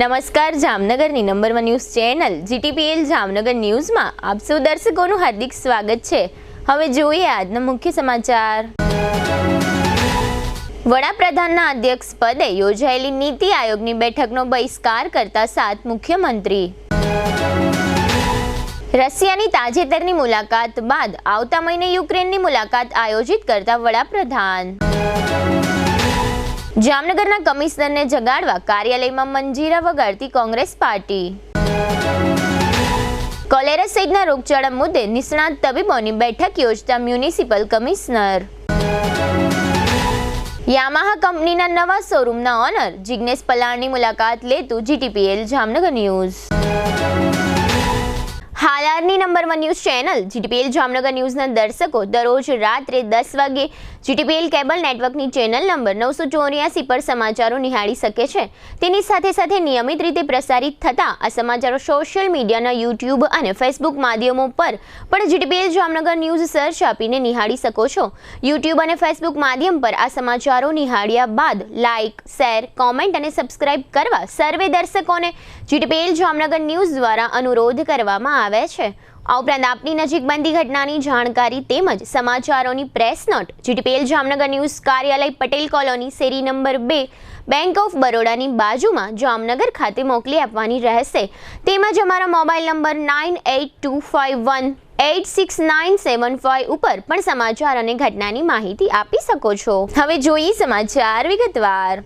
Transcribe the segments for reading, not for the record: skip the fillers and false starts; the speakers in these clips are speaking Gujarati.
નમસ્કાર, જામનગરની number 1 news channel GTPL Jamnagar ન્યૂઝમાં આપ સૌ દર્શકોનું હાર્દિક સ્વાગત છે। હવે જોઈએ આજના મુખ્ય સમાચાર। વડાપ્રધાનના અધ્યક્ષ પદે યોજાયેલી નીતિ આયોગની બેઠકનો બહિષ્કાર કરતા 7 મુખ્યમંત્રી। રશિયાની તાજેતરની મુલાકાત બાદ આવતા મહિને યુક્રેનની મુલાકાત આયોજિત કરતા વડાપ્રધાન। જામનગરના કમિશનરને જગાડવા કાર્યાલયમાં મંજીરા વગાડતી કોંગ્રેસ પાર્ટી। કોલેરા સહિતના રોગચાળા મુદ્દે નિષ્ણાત તબીબોની બેઠક યોજતા મ્યુનિસિપલ કમિશનર। યામાહા કંપનીના નવા શોરૂમના ઓનર જિગ્નેશ પલાણની મુલાકાત લેતું GTPL જામનગર ન્યૂઝ। હાલની number 1 news channel GTPL Jamnagar ન્યૂઝના દર્શકો દરરોજ રાત્રે 10 વાગે GTPL કેબલ નેટવર્કની ચેનલ નંબર 984 પર સમાચારો નિહાળી શકે છે। તેની સાથે નિયમિત રીતે પ્રસારિત થતા આ સમાચારો સોશિયલ મીડિયાના YouTube અને Facebook માધ્યમો પર પણ GTPL જામનગર ન્યૂઝ સર્ચ આપીને નિહાળી શકો છો। YouTube અને Facebook માધ્યમ પર આ સમાચારો નિહાળ્યા બાદ લાઇક, શેર, કોમેન્ટ અને સબસ્ક્રાઇબ કરવા સર્વે દર્શકોને GTPL જામનગર ન્યૂઝ દ્વારા અનુરોધ કરવામાં આવે છે। આ ઉપરાંત આપની નજીક બનતી ઘટનાની જાણકારી તેમજ સમાચારોની press note GTPL Jamnagar news કાર્યાલય પટેલ કોલોની શેરી નંબર 2 બેંક ઓફ બરોડાની બાજુમાં જામનગર ખાતે મોકલી આપવાની રહેશે। તેમજ અમારા મોબાઈલ નંબર 9825186975 ઉપર પણ સમાચાર અને ઘટનાની માહિતી આપી શકો છો। હવે જોઈએ સમાચાર વિગતવાર।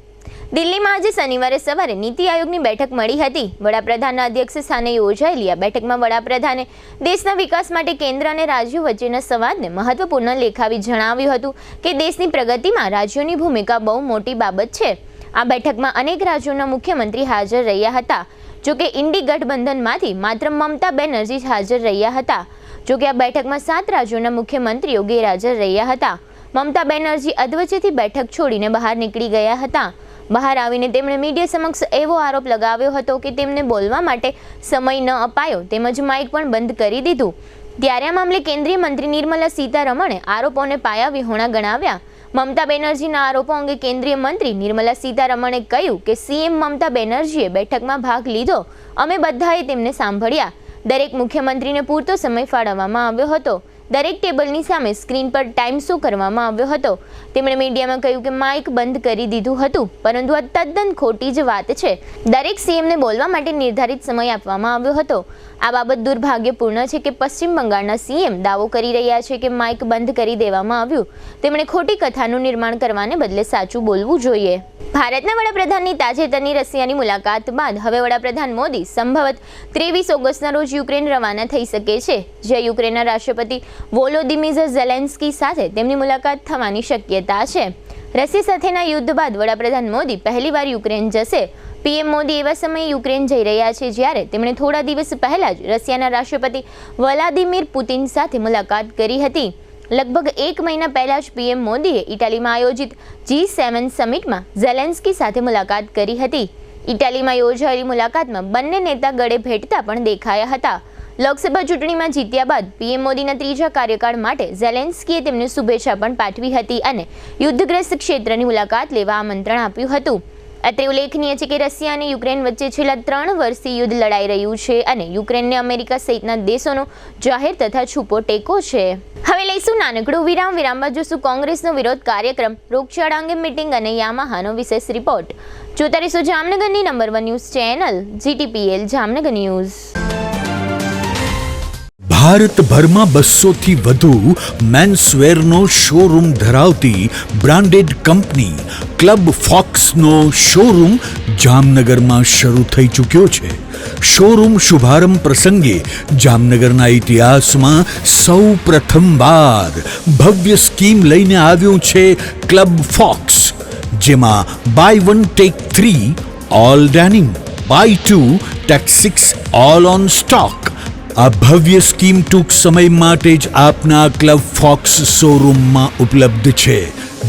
દિલ્હીમાં આજે શનિવારે સવારે નીતિ આયોગની બેઠક મળી હતી। વડાપ્રધાનના અધ્યક્ષ સ્થાને યોજાયેલી આ બેઠકમાં વડાપ્રધાને દેશના વિકાસ માટે કેન્દ્ર અને રાજ્યો વચ્ચેના સંવાદને મહત્વપૂર્ણ લેખાવી જણાવ્યું હતું કે દેશની પ્રગતિમાં રાજ્યોની ભૂમિકા બહુ મોટી બાબત છે। આ બેઠકમાં અનેક રાજ્યોના મુખ્યમંત્રી હાજર રહ્યા હતા। જોકે ઇન્ડી ગઠબંધનમાંથી માત્ર મમતા બેનર્જી હાજર રહ્યા હતા। જોકે આ બેઠકમાં 7 રાજ્યોના મુખ્યમંત્રીઓ ગેરહાજર રહ્યા હતા। મમતા બેનર્જી અધવચ્ચેથી બેઠક છોડીને બહાર નીકળી ગયા હતા। બહાર આવીને તેમણે મીડિયા સમક્ષ એવો આરોપ લગાવ્યો હતો કે તેમને બોલવા માટે સમય ન અપાયો તેમજ માઇક પણ બંધ કરી દીધું। ત્યારે આ મામલે કેન્દ્રીય મંત્રી નિર્મલા સીતારમણે આરોપોને પાયાવિહોણા ગણાવ્યા। મમતા બેનર્જીના આરોપો અંગે કેન્દ્રીય મંત્રી નિર્મલા સીતારમણે કહ્યું કે CM મમતા બેનર્જીએ બેઠકમાં ભાગ લીધો, અમે બધાએ તેમને સાંભળ્યા। દરેક મુખ્યમંત્રીને પૂરતો સમય ફાળવવામાં આવ્યો હતો। દરેક ટેબલની સામે સ્ક્રીન પર ટાઈમ શો કરવામાં આવ્યો હતો। તેમણે મીડિયામાં કહ્યું કે માઇક બંધ કરી દીધું હતું, પરંતુ આ તદ્દન ખોટી જ વાત છે। દરેક CMને બોલવા માટે નિર્ધારિત સમય આપવામાં આવ્યો હતો। આ બાબત દુર્ભાગ્યપૂર્ણ છે કે પશ્ચિમ બંગાળના CM દાવો કરી રહ્યા છે કે માઇક બંધ કરી દેવામાં આવ્યું। તેમણે ખોટી કથાનું નિર્માણ કરવાને બદલે સાચું બોલવું જોઈએ। ભારતના વડાપ્રધાનની તાજેતરની રશિયાની મુલાકાત બાદ હવે વડાપ્રધાન મોદી સંભવત 23 ઓગસ્ટના રોજ યુક્રેન રવાના થઈ શકે છે, જ્યાં યુક્રેનના રાષ્ટ્રપતિ વોલોદિમીર ઝેલેન્સ્કી સાથે તેમની મુલાકાત થવાની શક્યતા છે। રશિયા સાથેના યુદ્ધ બાદ વડાપ્રધાન મોદી પહેલીવાર યુક્રેન જશે। PM મોદી એવા સમયે યુક્રેન જઈ રહ્યા છે જ્યારે તેમણે થોડા દિવસ પહેલા જ રશિયાના રાષ્ટ્રપતિ વ્લાદિમીર પુતિન સાથે મુલાકાત કરી હતી। લગભગ 1 મહિના પહેલા જ PM મોદીએ ઇટાલીમાં આયોજિત G7 સમિટમાં ઝેલેન્સ્કી સાથે મુલાકાત કરી હતી। ઇટાલીમાં યોજાયેલી મુલાકાતમાં બંને નેતા ગળે ભેટતા પણ દેખાયા હતા। લોકસભા ચૂંટણીમાં જીત્યા બાદ PM મોદીના ત્રીજા કાર્યકાળ માટે ઝેલેન્સ્કીએ તેમને શુભેચ્છા પણ પાઠવી હતી અને યુદ્ધગ્રસ્ત ક્ષેત્રની મુલાકાત લેવા આમંત્રણ આપ્યું હતું। અત્રે ઉલ્લેખનીય છે કે રશિયા અને યુક્રેન વચ્ચે છેલ્લા 3 વર્ષથી યુદ્ધ લડાઈ રહ્યું છે અને યુક્રેનને અમેરિકા સહિતના દેશોનો જાહેર તથા છૂપો ટેકો છે। હવે લઈશું નાનકડું વિરામ। વિરામ બાદ જોશું કોંગ્રેસનો વિરોધ કાર્યક્રમ, રોગચાળા અંગે મીટિંગ અને યામાહાનો વિશેષ રિપોર્ટ। જોતા રહીશું જામનગરની number 1 news channel GTPL Jamnagar news. ભારતભરમાં 200 થી વધુ મેન્સવેરનો શોરૂમ ધરાવતી બ્રાન્ડેડ કંપની ક્લબ ફોક્સનો શોરૂમ જામનગરમાં શરૂ થઈ ચૂક્યો છે। શોરૂમ શુભારંભ પ્રસંગે જામનગરના ઇતિહાસમાં સૌ પ્રથમવાર ભવ્ય સ્કીમ લઈને આવ્યું છે ક્લબ ફોક્સ, જેમાં buy 1 take 3 all denim, buy 2 take 6 all on stock. આ ભવ્ય સ્કીમ ટૂંક સમય માટે જ આપના ક્લબ ફોક્સ શોરૂમમાં ઉપલબ્ધ છે।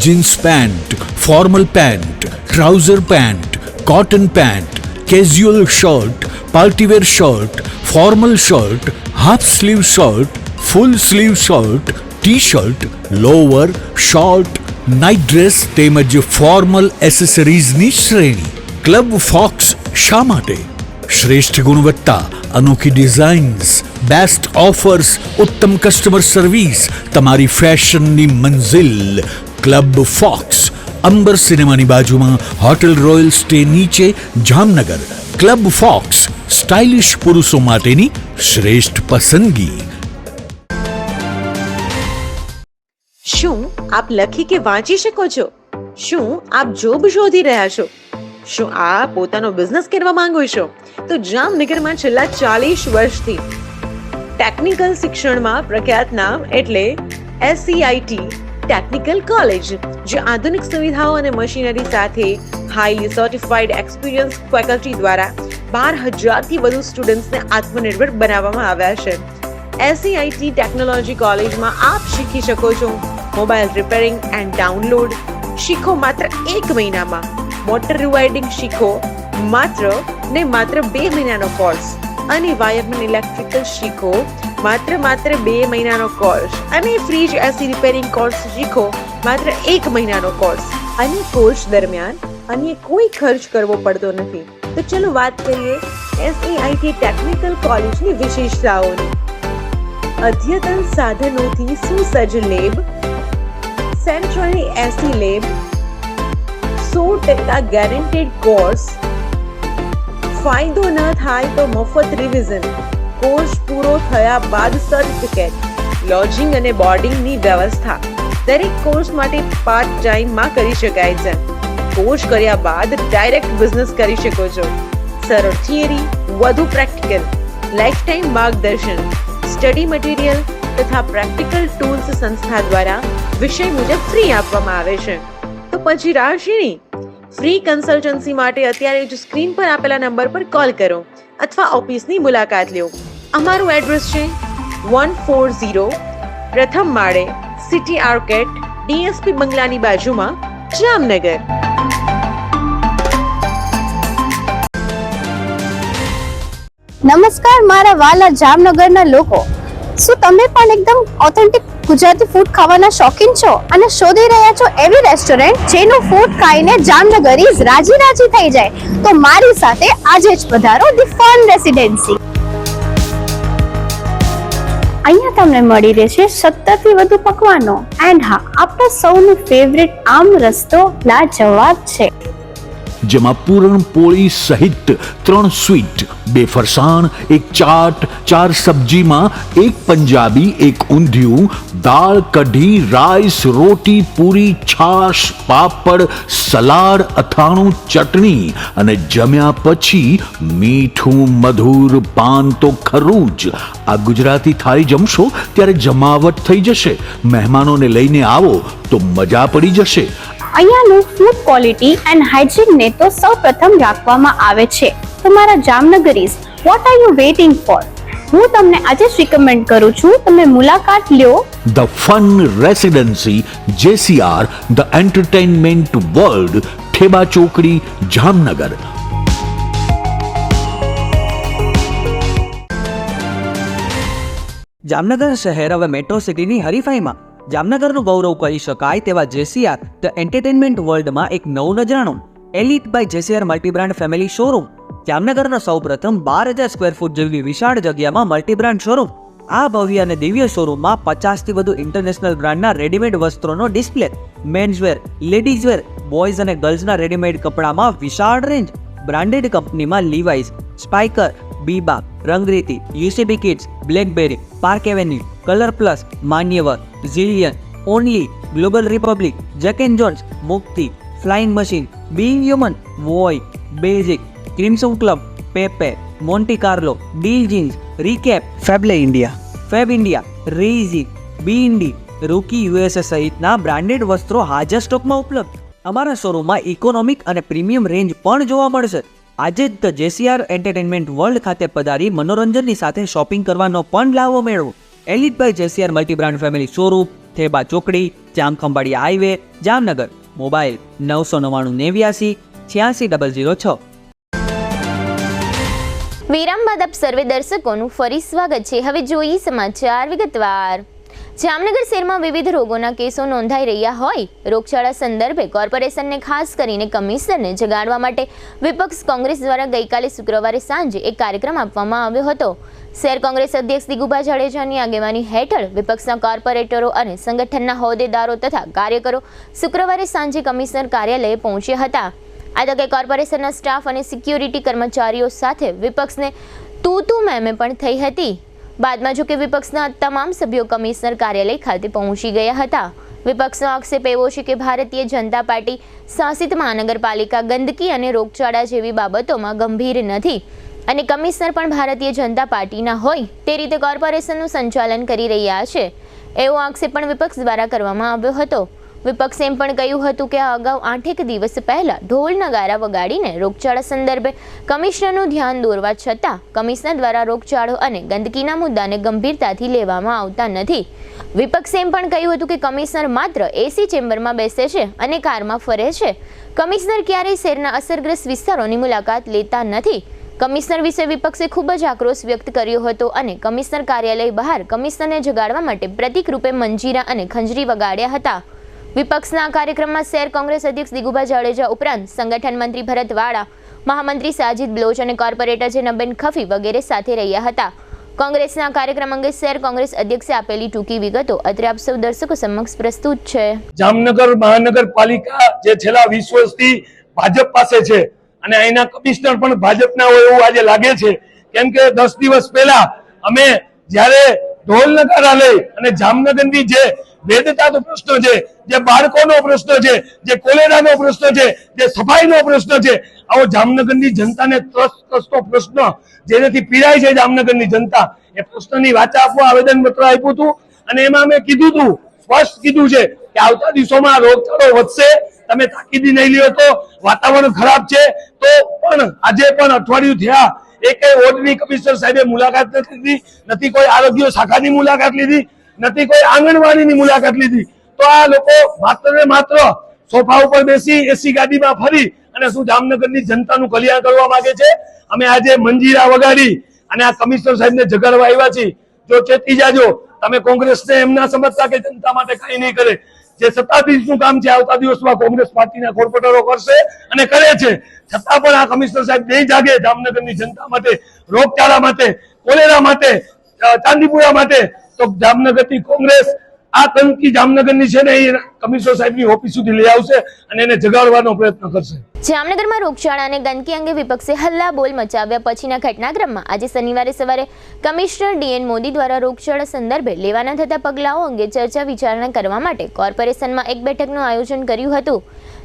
Jeans pant, formal pant, trouser pant, cotton pant, casual shirt, partywear shirt, formal shirt, half sleeve shirt, full sleeve shirt, T shirt, lower, short, night dress તેમજ ફોર્મલ એસેસરીઝની શ્રેણી। ક્લબ ફોક્સ શા માટે? શ્રેષ્ઠ ગુણવત્તા, અનોખી ડિઝાઇન્સ, બેસ્ટ ઓફર્સ, ઉત્તમ કસ્ટમર સર્વિસ, તમારી ફેશનની મંઝિલ ક્લબ ફોક્સ, અંબર સિનેમાની બાજુમાં હોટેલ રોયલ સ્ટે નીચે, જામનગર. ક્લબ ફોક્સ, સ્ટાઇલિશ પુરુષો માટેની શ્રેષ્ઠ પસંદગી. શું આપ લખી કે વાંચી શકો છો? શું આપ જોબ શોધી રહ્યા છો? શું આપ પોતાનો બિઝનેસ કરવા માંગો છો? તો જામનગરમાં છેલ્લા 40 વર્ષથી ટેકનિકલ શિક્ષણમાં પ્રખ્યાત નામ એટલે SCIT ટેકનિકલ કોલેજ, જે આધુનિક સુવિધાઓ અને મશીનરી સાથે હાઈલી સર્ટિફાઈડ એક્સપિરિયન્સ ફેકલ્ટી દ્વારા 12,000થી વધુ સ્ટુડન્ટ્સને આત્મનિર્ભર બનાવવામાં આવ્યા છે. SCIT ટેકનોલોજી કોલેજમાં આપ શીખી શકો છો મોબાઈલ રિપેરિંગ એન્ડ ડાઉનલોડ શીખો માત્ર 1 મહિનામાં, મોટર રિવાઇડિંગ શીખો માત્ર 2 મહિનાનો કોર્સ, અને વાયરમેન ઇલેક્ટ્રિકલ શીખો માત્ર 2 મહિનાનો કોર્સ, અને ફ્રીજ એસી રિપેરિંગ કોર્સ શીખો માત્ર 1 મહિનાનો કોર્સ, અને કોર્સ દરમિયાન અન્ય કોઈ ખર્ચ કરવો પડતો નથી. તો ચલો વાત કરીએ SCIT ટેકનિકલ કોલેજની વિશેષતાઓની. અદ્યતન સાધનોથી સુસજ્જ લેબ, સેન્ટ્રલી એસી લેબ, 100% ગેરંટેડ કોર્સ, ફાયદો ન થાય તો મફત રિવિઝન, કોર્સ પૂરો થયા બાદ સર્ટિફિકેટ, લોજિંગ અને બોર્ડિંગની વ્યવસ્થા. દરેક કોર્સ માટે પાર્ટ ટાઈમમાં કરી શકાય છે. કોર્સ કર્યા બાદ ડાયરેક્ટ બિઝનેસ કરી શકો છો. સરળ થિયરી, વધુ પ્રેક્ટિકલ, લાઈફ ટાઈમ માર્ગદર્શન, સ્ટડી મટીરિયલ તથા પ્રેક્ટિકલ ટૂલ્સ સંસ્થા દ્વારા વિષય મુજબ ફ્રી આપવામાં આવે છે. તો પછી રાહ શેની? ફ્રી કન્સલ્ટન્સી માટે અત્યારે જ સ્ક્રીન પર આપેલા નંબર પર કોલ કરો અથવા ઓફિસની મુલાકાત લો. અમારું એડ્રેસ છે 140 પ્રથમ માળે, સિટી આર્કેટ, DSP બંગલાની બાજુમાં, જામનગર. નમસ્કાર મારા વાલા જામનગરના લોકો, શું તમે પણ એકદમ ઓથેન્ટિક ગુજરાતી ફૂડ ખાવાના શોખીન છો અને શોધી રહ્યા છો એવી રેસ્ટોરન્ટ જેનું ફૂડ ખાઈને જામનગરીઝ રાજી થઈ જાય? તો મારી સાથે આજે જ પધારો ધી ફન રેસિડેન્સી. અહીંયા તમને મળી રહેશે 70 થી વધુ પકવાનો, એન્ડ હા, આપણા સૌનું ફેવરિટ આમ રસ્તો લાજવાબ છે, જેમાં પૂરણપોળી સહિત 3 સ્વીટ, 2 ફરસાણ, 1 ચાટ, 4 સબ્જીમાં 1 પંજાબી, 1 ઊંધિયું, દાળ, કઢી, રાઈસ, રોટી, પૂરી, છાશ, પાપડ, સલાડ, અથાણું, ચટણી, અને જમ્યા પછી મીઠું મધુર પાન તો ખરું જ. આ ગુજરાતી થાળી જમશો ત્યારે જમાવટ થઈ જશે. મહેમાનોને લઈને આવો તો મજા પડી જશે. અહીંયાનું ફૂડ ક્વોલિટી એન્ડ હાઇજીનને તો સૌપ્રથમ રાખવામાં આવે છે. તમારા Jamnagaris, what are you waiting for? હું તમને આજે જ રિકમેન્ડ કરું છું, તમે મુલાકાત લ્યો the fun residency, JCR, the entertainment world, Theba ચોકડી, જામનગર. જામનગર શહેર હવે મેટ્રો સિટીની હરીફાઈમાં જામનગરનું ગૌરવ કરી શકાય તેવા JCR ધ એન્ટરટેનમેન્ટ વર્લ્ડમાં એક નવું નજરાણું elite by JCR multibrand family showroom. જામનગરના સૌપ્રથમ 12,000 સ્ક્વેર ફૂટ જેવી વિશાળ જગ્યામાં મલ્ટીબ્રાન્ડ શોરૂમ. આ ભવ્ય અને દિવ્ય શોરૂમમાં 50થી વધુ ઇન્ટરનેશનલ બ્રાન્ડના રેડીમેડ વસ્ત્રોનો ડિસ્પ્લે, મેન્સવેર, લેડીઝવેર, બોયઝ અને ગર્લ્સના રેડીમેડ કપડામાં વિશાળ રેન્જ. બ્રાન્ડેડ કંપનીમાં Levi's, Spykar, Biba, Rangriti, UCB kids, BlackBerry, Park Avenue, Colour Plus, Manyavar, ઝિલિયન, Only, Global Republic, Jack and Jones, Mukti, Flying Machine, Being Human, વોય, Basic, Crimson Club, Pepe, Monte Carlo, Deal Jeans, Recap, ફેબલે ઇન્ડિયા, ફેબ ઇન્ડિયા, રેઝી, બીઇન્ડી, રૂકી USA સહિતના બ્રાન્ડેડ વસ્ત્રો હાજર સ્ટોકમાં ઉપલબ્ધ. અમારા શોરૂમમાં ઇકોનોમિક અને પ્રીમિયમ રેન્જ પણ જોવા મળશે. આજે જ ધ JCR એન્ટરટેનમેન્ટ વર્લ્ડ ખાતે પધારી મનોરંજનની સાથે શોપિંગ કરવાનો પણ લાવો મેળવો. Elite by JCR multibrand family showroom, Theba ચોકડી, જામખંભાળિયા હાઈવે, જામનગર. મોબાઈલ 999 વિરામ બાદ આપ સર્વે દર્શકોનું ફરી સ્વાગત છે. હવે જોઈએ સમાચાર વિગતવાર. જામનગર શહેરમાં વિવિધ રોગોના કેસો નોંધાઈ રહ્યા હોય રોગચાળા સંદર્ભે કોર્પોરેશનને ખાસ કરીને કમિશનરને જગાડવા માટે વિપક્ષ કોંગ્રેસ દ્વારા ગઈકાલે શુક્રવારે સાંજે એક કાર્યક્રમ આપવામાં આવ્યો હતો. શહેર કોંગ્રેસ અધ્યક્ષ દિગુભા જાડેજાની આગેવાની હેઠળ વિપક્ષના કોર્પોરેટરો અને સંગઠનના હોદ્દેદારો તથા કાર્યકરો શુક્રવારે સાંજે કમિશનર કાર્યાલયે પહોંચ્યા હતા. આ તકે કોર્પોરેશનના સ્ટાફ અને સિક્યુરિટી કર્મચારીઓ સાથે વિપક્ષને તું મેમે પણ થઈ હતી. બાદમાં જો કે વિપક્ષના તમામ સભ્યો કમિશનર કાર્યાલય ખાતે પહોંચી ગયા હતા. વિપક્ષનો આક્ષેપ એવો છે કે ભારતીય જનતા પાર્ટી શાસિત મહાનગરપાલિકા ગંદકી અને રોગચાળા જેવી બાબતોમાં ગંભીર નથી અને કમિશનર પણ ભારતીય જનતા પાર્ટીના હોય તે રીતે કોર્પોરેશનનું સંચાલન કરી રહ્યા છે એવો આક્ષેપ પણ વિપક્ષ દ્વારા કરવામાં આવ્યો હતો. વિપક્ષે એમ પણ કહ્યું હતું કે આ અગાઉ 8 દિવસ પહેલા ઢોલ નગારા વગાડીને રોગચાળા સંદર્ભે કમિશનરનું ધ્યાન દોરવા છતાં કમિશનર દ્વારા રોગચાળો અને ગંદકીના મુદ્દાને ગંભીરતાથી લેવામાં આવતા નથી. વિપક્ષે એમ પણ કહ્યું હતું કે કમિશનર માત્ર એસી ચેમ્બરમાં બેસે છે અને કારમાં ફરે છે. કમિશનર ક્યારેય શહેરના અસરગ્રસ્ત વિસ્તારોની મુલાકાત લેતા નથી. કમિશનર વિશે વિપક્ષે ખૂબ જ આક્રોશ વ્યક્ત કર્યો હતો અને કમિશનર કાર્યાલય બહાર કમિશનરને જગાડવા માટે પ્રતિક રૂપે મંજીરા અને ખંજરી વગાડ્યા હતા. વિપક્ષના કાર્યક્રમમાં શહેર કોંગ્રેસ અધ્યક્ષ દિગુભા જાડેજા ઉપરાંત સંગઠન મંત્રી ભરત વાળા, મહામંત્રી સાજિદ બ્લોચ અને કોર્પોરેટર જેનાબેન ખફી વગેરે સાથે રહ્યા હતા. કોંગ્રેસના કાર્યક્રમ અંગે શહેર કોંગ્રેસ અધ્યક્ષે આપેલી ટૂંકી વિગતો અત્રે આપ સૌ દર્શકો સમક્ષ પ્રસ્તુત છે. જામનગર મહાનગરપાલિકા જે છેલ્લા 20 વર્ષથી ભાજપ પાસે છે અને અહીંના કમિશનર પણ ભાજપના હોય એવું આજે લાગે છે. કેમ કે 10 દિવસ પહેલા અમે જ્યારે ઢોલ નગારા લઈ અને જામનગરની જે વેદતાનો પ્રશ્ન છે, જે બાળકોનો પ્રશ્ન છે, જે કોલેરાનો પ્રશ્ન છે, જે સફાઈનો પ્રશ્ન છે, આવો જામનગરની જનતાને ત્રસ્તો પ્રશ્ન જેનાથી પીડાય છે જામનગરની જનતા, એ પ્રશ્નની વાચા આપવા આવેદનપત્ર આપ્યું હતું અને એમાં અમે કીધું હતું, સ્પષ્ટ કીધું છે કે આવતા દિવસોમાં રોગચાળો વધશે. તમે તાકીદી નહીં લ્યો તો વાતાવરણ ખરાબ છે. તો પણ આજે પણ અઠવાડિયું થયા એકેય વોર્ડની કમિશનર સાહેબે મુલાકાત નથી લીધી, નથી કોઈ આરોગ્ય શાખાની મુલાકાત લીધી, નથી કોઈ આંગણવાડીની મુલાકાત લીધી. તો આ લોકો માત્ર ને માત્ર સોફા ઉપર બેસી એસી ગાડીમાં ફરી અને શું જામનગરની જનતાનું કલ્યાણ કરવા માંગે છે. અમે આજે મંજીરા વગાડી અને આ કમિશનર સાહેબને જગાડવા આવ્યા છીએ. જો ચેતી જાજો, તમે કોંગ્રેસને એમ ના સમજતા કે જનતા માટે કઈ નહીં કરે. જે સત્તાધીશનું કામ છે આવતા દિવસમાં કોંગ્રેસ પાર્ટીના કોર્પોરેટરો કરશે અને કરે છે. છતાં પણ આ કમિશનર સાહેબ નહીં જાગે જામનગરની જનતા માટે, રોગચાળા માટે, કોલેરા માટે, ચાંદીપુરા માટે, તો જામનગરની કોંગ્રેસ આ ટંકી જામનગરની છે ને એ કમિશનર સાહેબની ઓફિસ સુધી લઈ આવશે અને એને જગાડવાનો પ્રયત્ન કરશે. જામનગરમાં રોગચાળા અને ગંદકી અંગે વિપક્ષે હલ્લા બોલ મચાવ્યા પછીના ઘટનાક્રમમાં આજે શનિવારે સવારે કમિશનર ડીએન મોદી દ્વારા રોગચાળા સંદર્ભે લેવાના થતા પગલાઓ અંગે ચર્ચા વિચારણા કરવા માટે કોર્પોરેશનમાં એક બેઠકનું આયોજન કર્યું હતું,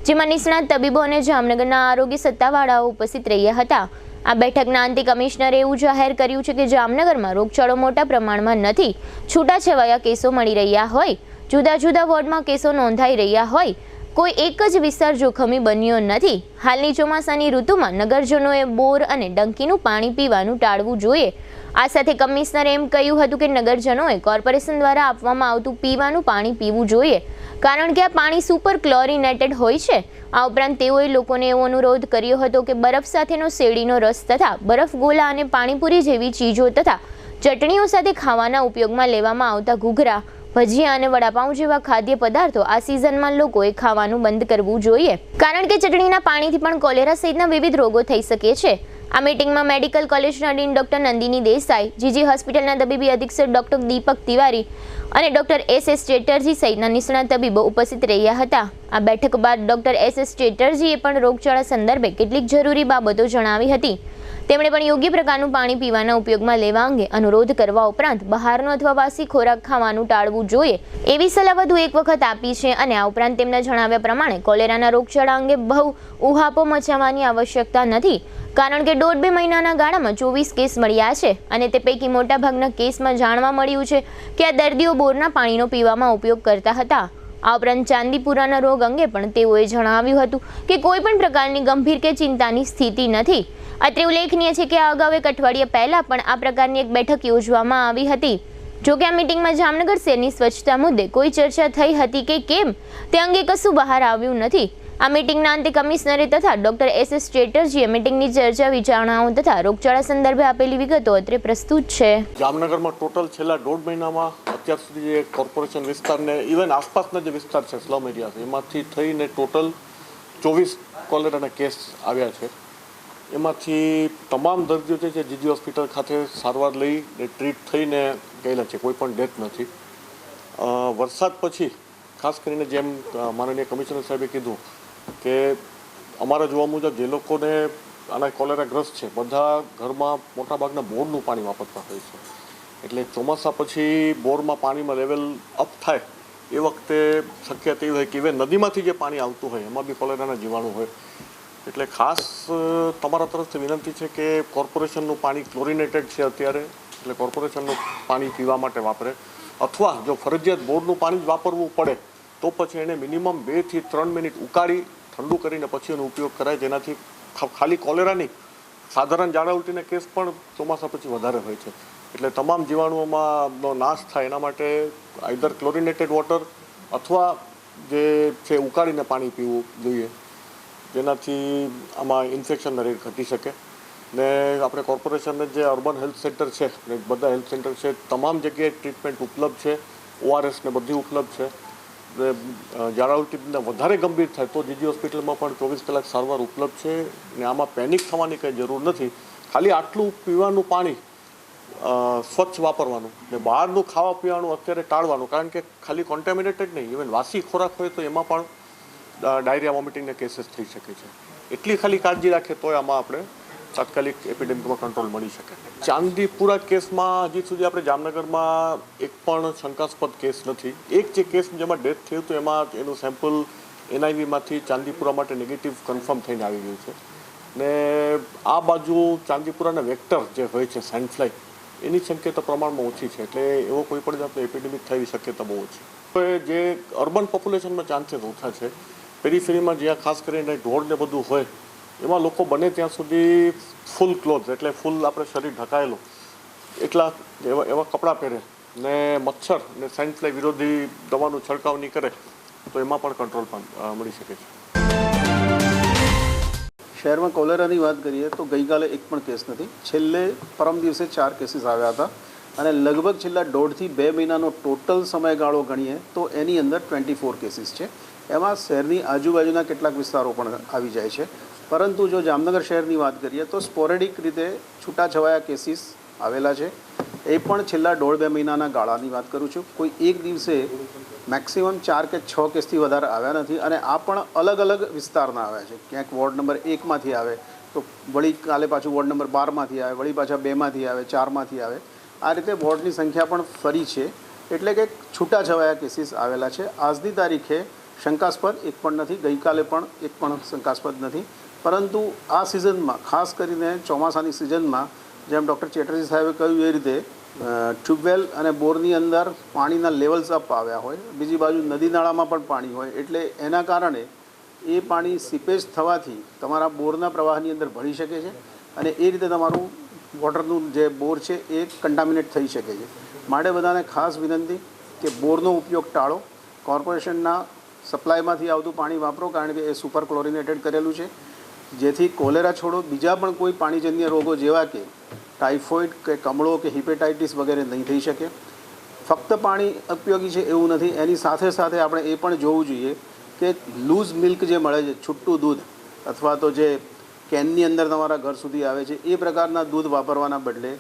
જેમાં નિષ્ણાત તબીબો અને જામનગરના આરોગ્ય સત્તાવાળાઓ ઉપસ્થિત રહ્યા હતા. આ બેઠકના અંતે કમિશનરે એવું જાહેર કર્યું છે કે જામનગરમાં રોગચાળો મોટા પ્રમાણમાં નથી. છૂટાછવાયા કેસો મળી રહ્યા હોય, જુદા જુદા વોર્ડમાં કેસો નોંધાઈ રહ્યા હોય, કોઈ એક જ વિસ્તાર જોખમી બન્યો નથી. હાલની ચોમાસાની ઋતુમાં નગરજનોએ બોર અને ડંકીનું પાણી પીવાનું ટાળવું જોઈએ. આ સાથે કમિશનરે એમ કહ્યું હતું કે નગરજનોએ કોર્પોરેશન દ્વારા આપવામાં આવતું પીવાનું પાણી પીવું જોઈએ, કારણ કે આ પાણી સુપર ક્લોરિનેટેડ હોય છે. આ ઉપરાંત તેઓએ લોકોને એવો અનુરોધ કર્યો હતો કે બરફ સાથેનો શેરડીનો રસ તથા બરફ ગોલા અને પાણીપુરી જેવી ચીજો તથા ચટણીઓ સાથે ખાવાના ઉપયોગમાં લેવામાં આવતા ઘૂઘરા, ભજીયા અને વડાપાઉં જેવા ખાદ્ય પદાર્થો આ સિઝનમાં લોકોએ ખાવાનું બંધ કરવું જોઈએ, કારણ કે ચટણીના પાણીથી પણ કોલેરા સહિતના વિવિધ રોગો થઈ શકે છે. આ મીટિંગમાં મેડિકલ કોલેજના ડીન ડોક્ટર નંદિની દેસાઈ, જીજી હોસ્પિટલના તબીબી અધિક્ષક ડોક્ટર દીપક તિવારી અને ડોક્ટર એસ ચેટર્જી સહિતના નિષ્ણાત તબીબો ઉપસ્થિત રહ્યા હતા. આ બેઠક બાદ ડોક્ટર એસ ચેટર્જીએ પણ રોગચાળા સંદર્ભે કેટલીક જરૂરી બાબતો જણાવી હતી. તેમણે પણ યોગ્ય પ્રકારનું પાણી પીવાના ઉપયોગમાં લેવા અંગે અનુરોધ કરવા ઉપરાંત બહારનો અથવા વાસી ખોરાક ખાવાનું ટાળવું જોઈએ એવી સલાહ વધુ એક વખત આપી છે. અને આ ઉપરાંત તેમના જણાવ્યા પ્રમાણે કોલેરાના રોગચાળા અંગે બહુ ઉહાપો મચાવવાની આવશ્યકતા નથી, કારણ કે 1.5-2 મહિનાના ગાળામાં 24 કેસ મળ્યા છે અને તે પૈકી મોટાભાગના કેસમાં જાણવા મળ્યું છે કે આ દર્દીઓ બોરના પાણીનો પીવામાં ઉપયોગ કરતા હતા. આ ઉપરાંત ચાંદીપુરાના રોગ અંગે પણ તેઓએ જણાવ્યું હતું કે કોઈ પણ પ્રકારની ગંભીર કે ચિંતાની સ્થિતિ નથી. અત્રે ઉલ્લેખનીય છે કે આ અગાઉ એક અઠવાડિયા પહેલા પણ આ પ્રકારની એક બેઠક યોજવામાં આવી હતી. જોકે આ મીટિંગમાં જામનગર શહેરની સ્વચ્છતા મુદ્દે કોઈ ચર્ચા થઈ હતી કે કેમ તે અંગે કશું બહાર આવ્યું નથી. આ મીટિંગના અંતે કમિશનરે તથા ડોક્ટર એસ ચેટર્જીએ મીટિંગની ચર્ચા વિચારણાઓ તથા રોગચાળા સંદર્ભે આપેલી વિગતો અત્રે પ્રસ્તુત છે. જામનગરમાં ટોટલ છેલ્લા 1.5 મહિનામાં અત્યાર સુધી જે કોર્પોરેશન વિસ્તારને ઇવન આસપાસના જે વિસ્તાર છે સ્લમ એરિયા છે એમાંથી થઈને ટોટલ 24 કોલેરાના કેસ આવ્યા છે. એમાંથી તમામ દર્દીઓ છે જીજી હોસ્પિટલ ખાતે સારવાર લઈને ટ્રીટ થઈને ગયેલા છે, કોઈ પણ ડેથ નથી. વરસાદ પછી ખાસ કરીને જેમ માનનીય કમિશનર સાહેબે કીધું કે અમારા જોવા મુજબ જે લોકોને આના કોલેરાગ્રસ્ત છે બધા ઘરમાં મોટાભાગના બોરનું પાણી વાપરતા હોય છે. એટલે ચોમાસા પછી બોરમાં પાણીમાં લેવલ અપ થાય એ વખતે શક્યતા એવી હોય કે ઇવન નદીમાંથી જે પાણી આવતું હોય એમાં બી કોલેરાના જીવાણુ હોય. એટલે ખાસ તમારા તરફથી વિનંતી છે કે કોર્પોરેશનનું પાણી ક્લોરિનેટેડ છે અત્યારે, એટલે કોર્પોરેશનનું પાણી પીવા માટે વાપરે, અથવા જો ફરજિયાત બોરનું પાણી જ વાપરવું પડે તો પછી એને મિનિમમ 2 થી 3 મિનિટ ઉકાળી ઠંડુ કરીને પછી એનો ઉપયોગ કરાય, જેનાથી ખાલી કોલેરાની સાધારણ ઝાડા ઉલટીના કેસ પણ ચોમાસા પછી વધારે હોય છે. એટલે તમામ જીવાણુઓમાંનો નાશ થાય એના માટે આઈધર ક્લોરિનેટેડ વોટર અથવા જે છે ઉકાળીને પાણી પીવું જોઈએ, જેનાથી આમાં ઇન્ફેક્શનનો રેટ ઘટી શકે. ને આપણે કોર્પોરેશનને જે અર્બન હેલ્થ સેન્ટર છે ને બધા હેલ્થ સેન્ટર છે તમામ જગ્યાએ ટ્રીટમેન્ટ ઉપલબ્ધ છે, ORS ને બધી ઉપલબ્ધ છે. ઝાડા ઉલટીને વધારે ગંભીર થાય તો જીજી હોસ્પિટલમાં પણ 24 કલાક સારવાર ઉપલબ્ધ છે. ને આમાં પેનિક થવાની કંઈ જરૂર નથી. ખાલી આટલું પીવાનું પાણી સ્વચ્છ વાપરવાનું ને બહારનું ખાવા પીવાનું અત્યારે ટાળવાનું, કારણ કે ખાલી કોન્ટેમિનેટેડ નહીં, ઇવન વાસી ખોરાક હોય તો એમાં પણ ડાયરિયા વોમિટિંગના કેસીસ થઈ શકે છે. એટલી ખાલી કાળજી રાખે તોય આમાં આપણે તાત્કાલિક એપિડેમિકમાં કંટ્રોલ મળી શકે. ચાંદીપુરા કેસમાં હજી સુધી આપણે જામનગરમાં એક પણ શંકાસ્પદ કેસ નથી. એક જે કેસ જેમાં ડેથ થયું હતું એમાં એનું સેમ્પલ NIVમાંથી ચાંદીપુરા માટે નેગેટિવ કન્ફર્મ થઈને આવી ગયું છે. ને આ બાજુ ચાંદીપુરાના વેક્ટર જે હોય છે સેન્ડફ્લાય, એની શક્યતા પ્રમાણમાં ઓછી છે. એટલે એવો કોઈ પણ જાતનો એપિડેમિક થવાની શક્યતા બહુ ઓછી. જે અર્બન પોપ્યુલેશનમાં ચાન્સીસ ઓછા છે. પેરીફેરીમાં જ્યાં ખાસ કરીને ઢોળ ને બધું હોય એમાં લોકો બને ત્યાં સુધી ફૂલ ક્લોથ એટલે ફૂલ આપણે શરીર ઢકાયેલું એટલા એવા કપડાં પહેરે ને મચ્છર ને સેન્ડફ્લાય વિરોધી દવાનું છંટકાવ નહીં કરે તો એમાં પણ કંટ્રોલ મળી શકે છે. શહેરમાં કોલેરાની વાત કરીએ તો ગઈકાલે એક પણ કેસ નથી. છેલ્લે પરમ દિવસે 4 કેસીસ આવ્યા હતા અને લગભગ છેલ્લા 1.5 થી 2 મહિનાનો ટોટલ સમયગાળો ગણીએ તો એની અંદર 24 કેસીસ છે. એમાં શહેરની આજુબાજુના કેટલાક વિસ્તારો પણ આવી જાય છે. પરંતુ જો જામનગર શહેરની વાત કરીએ તો સ્પોરેડિક રીતે છૂટાછવાયા કેસીસ આવેલા છે. એ પણ છેલ્લા 1.5-2 મહિનાના ગાળાની વાત કરું છું. કોઈ એક દિવસે મેક્સિમમ 4 કે 6 કેસથી વધારે આવ્યા નથી અને આ પણ અલગ અલગ વિસ્તારના આવ્યા છે. ક્યાંક વોર્ડ નંબર 1માંથી આવે તો વળી કાલે પાછું વોર્ડ નંબર 12માંથી આવે, વળી પાછા 2માંથી આવે, 4માંથી આવે. આ રીતે વોર્ડની સંખ્યા પણ ફરી છે. એટલે કે છૂટાછવાયા કેસીસ આવેલા છે. આજની તારીખે શંકાસ્પદ એક પણ નથી, ગઈકાલે પણ એક પણ શંકાસ્પદ નથી. પરંતુ આ સિઝનમાં ખાસ કરીને ચોમાસાની સિઝનમાં જેમ ડૉક્ટર ચેટર્જી સાહેબે કહ્યું એ રીતે ટ્યુબવેલ અને બોરની અંદર પાણીના લેવલ્સ અપ આવ્યા હોય, બીજી બાજુ નદી નાળામાં પણ પાણી હોય, એટલે એના કારણે એ પાણી સીપેજ થવાથી તમારા બોરના પ્રવાહની અંદર ભળી શકે છે અને એ રીતે તમારું વોટરનું જે બોર છે એ કન્ટામિનેટ થઈ શકે છે. માટે બધાને ખાસ વિનંતી કે બોરનો ઉપયોગ ટાળો. કોર્પોરેશનના સપ્લાયમાંથી આવતું પાણી વાપરો, કારણ કે એ સુપર ક્લોરિનેટેડ કરેલું છે. જેથી કોલેરા છોડો બીજા પણ કોઈ પાણીજન્ય રોગો જેવા કે ટાઇફોઇડ કે કમળો કે હિપેટાઇટિસ વગેરે નહીં થઈ શકે. ફક્ત પાણી ઉપયોગી છે એવું નથી, એની સાથે સાથે આપણે એ પણ જોવું જોઈએ કે લૂઝ મિલ્ક જે મળે છે, છૂટું દૂધ અથવા તો જે કેનની અંદર તમારા ઘર સુધી આવે છે એ પ્રકારના દૂધ વાપરવાના બદલે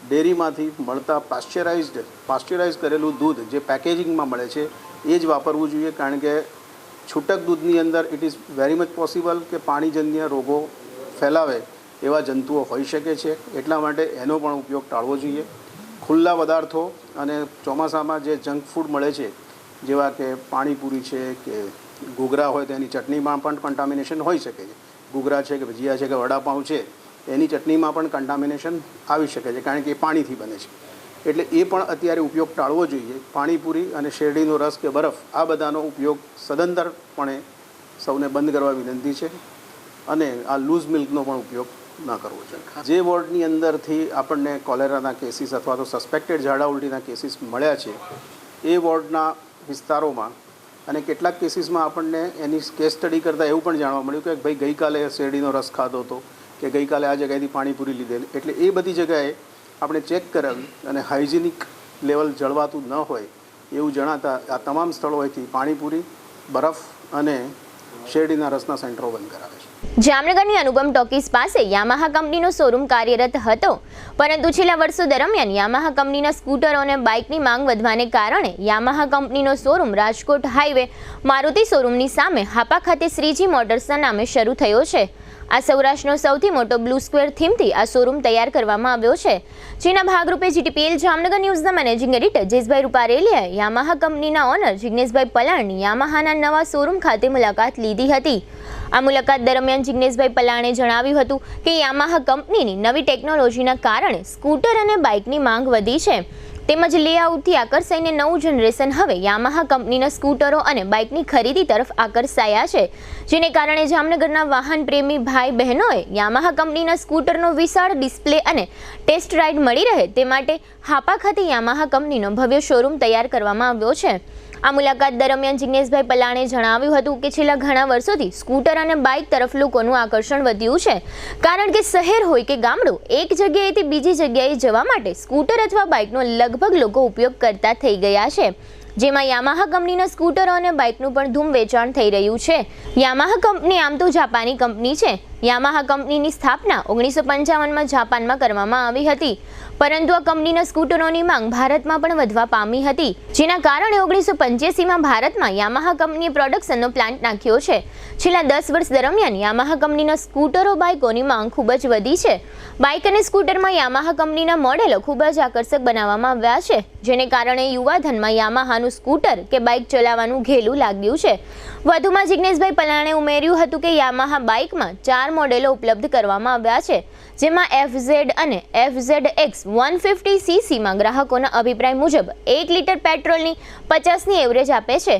ડેરીમાંથી મળતા પાસ્ચરાઇઝ કરેલું દૂધ જે પેકેજિંગમાં મળે છે એ જ વાપરવું જોઈએ. કારણ કે છૂટક દૂધની અંદર it is very much possible કે પાણીજન્ય રોગો ફેલાવે એવા જંતુઓ હોઈ શકે છે. એટલા માટે એનો પણ ઉપયોગ ટાળવો જોઈએ. ખુલ્લા પદાર્થો અને ચોમાસામાં જે જંક ફૂડ મળે છે જેવા કે પાણીપુરી છે કે ઘૂઘરા હોય તો એની ચટણીમાં પણ કન્ટામિનેશન હોઈ શકે છે. ઘૂઘરા છે કે ભજીયા છે કે વડાપાઉં છે એની ચટણીમાં પણ કન્ટામિનેશન આવી શકે છે, કારણ કે એ પાણીથી બને છે. એટલે એ પણ અત્યારે ઉપયોગ ટાળવો જોઈએ. પાણીપુરી અને શેરડીનો રસ કે બરફ આ બધાનો ઉપયોગ સદંતરપણે સૌને બંધ કરવા વિનંતી છે અને આ લૂઝ મિલ્કનો પણ ઉપયોગ ન કરવો જોઈએ. જે વોર્ડની અંદરથી આપણને કોલેરાના કેસીસ અથવા તો સસ્પેક્ટેડ ઝાડા ઉલટીના કેસીસ મળ્યા છે એ વોર્ડના વિસ્તારોમાં અને કેટલાક કેસીસમાં આપણને એની કેસ સ્ટડી કરતાં એવું પણ જાણવા મળ્યું કે ભાઈ ગઈકાલે શેરડીનો રસ ખાધો હતો કે ગઈકાલે આ જગ્યાએથી પાણીપુરી લીધેલી, એટલે એ બધી જગ્યાએ આપણે ચેક કરાવી અને હાઇજેનિક લેવલ જળવાતું ન હોય એવું જણાતા આ તમામ સ્થળોએથી પાણીપુરી, બરફ અને શેરડીના રસના સેન્ટરો બંધ કરાવે છે. જામનગરની અનુપમ ટોકીઝ પાસે યામાહા કંપનીનો શોરૂમ કાર્યરત હતો, પરંતુ છેલ્લા વર્ષો દરમિયાન યામાહા કંપનીના સ્કૂટરો અને બાઇકની માંગ વધવાને કારણે યામાહા કંપનીનો શોરૂમ રાજકોટ હાઈવે મારુતિ શોરૂમની સામે હાપા ખાતે શ્રીજી મોટર્સના નામે શરૂ થયો છે. આ સૌરાષ્ટ્રનો સૌથી મોટો બ્લુ સ્ક્વેર થીમથી આ શોરૂમ તૈયાર કરવામાં આવ્યો છે, જેના ભાગરૂપે જીટીપીએલ જામનગર ન્યૂઝના મેનેજિંગ એડિટર જયેશભાઈ રૂપારેલિયાએ યામાહા કંપનીના ઓનર જિગ્નેશભાઈ પલાણની યામાહાના નવા શોરૂમ ખાતે મુલાકાત લીધી હતી. આ મુલાકાત દરમિયાન જિગ્નેશભાઈ પલાણે જણાવ્યું હતું કે યામાહા કંપનીની નવી ટેકનોલોજીના કારણે સ્કૂટર અને બાઇકની માંગ વધી છે, તેમજ લેઆઉટથી આકર્ષાઈને નવું જનરેશન હવે યામાહા કંપનીના સ્કૂટરો અને બાઇકની ખરીદી તરફ આકર્ષાયા છે, જેને કારણે જામનગરના વાહન પ્રેમી ભાઈ બહેનોએ યામાહા કંપનીના સ્કૂટરનો વિશાળ ડિસ્પ્લે અને ટેસ્ટ રાઇડ મળી રહે તે માટે હાપા ખાતે યામાહા કંપનીનો ભવ્ય શોરૂમ તૈયાર કરવામાં આવ્યો છે. આ મુલાકાત દરમિયાન જિગ્નેશભાઈ પલાણે જણાવ્યું હતું કે છેલ્લા ઘણા વર્ષોથી સ્કૂટર અને બાઇક તરફ લોકોનું આકર્ષણ વધ્યું છે, કારણ કે શહેર હોય કે ગામડું, એક જગ્યાએથી બીજી જગ્યાએ જવા માટે સ્કૂટર અથવા બાઇકનો લગભગ લોકો ઉપયોગ કરતા થઈ ગયા છે, જેમાં યામાહા કંપનીના સ્કૂટરો અને બાઇકનું પણ ધૂમ વેચાણ થઈ રહ્યું છે. યામાહા કંપની આમ તો જાપાની કંપની છે. યામાહા કંપનીની સ્થાપના 1955માં જાપાનમાં કરવામાં આવી હતી, પરંતુ આ કંપનીના સ્કૂટરોની માંગ ભારતમાં પણ વધવા પામી હતી, જેના કારણે 1985માં ભારતમાં યામાહા કંપનીએ પ્રોડક્શનનો પ્લાન્ટ નાખ્યો છે. છેલ્લા 10 વર્ષ દરમિયાન યામાહા કંપનીના સ્કૂટરો બાઇકોની માંગ ખૂબ જ વધી છે. બાઇક અને સ્કૂટરમાં યામાહા કંપનીના મોડેલો ખૂબ જ આકર્ષક બનાવવામાં આવ્યા છે, જેને કારણે યુવાધનમાં યામાહાનું સ્કૂટર કે બાઇક ચલાવવાનું ઘેલું લાગ્યું છે. વધુમાં જિગ્નેશભાઈ પલાણે ઉમેર્યું હતું કે યામાહા બાઇકમાં 4 મોડેલો ઉપલબ્ધ કરવામાં આવ્યા છે, જેમાં FZ અને FZX 150cc ગ્રાહકોના અભિપ્રાય મુજબ 1 લીટર પેટ્રોલની 50ની એવરેજ આપે છે.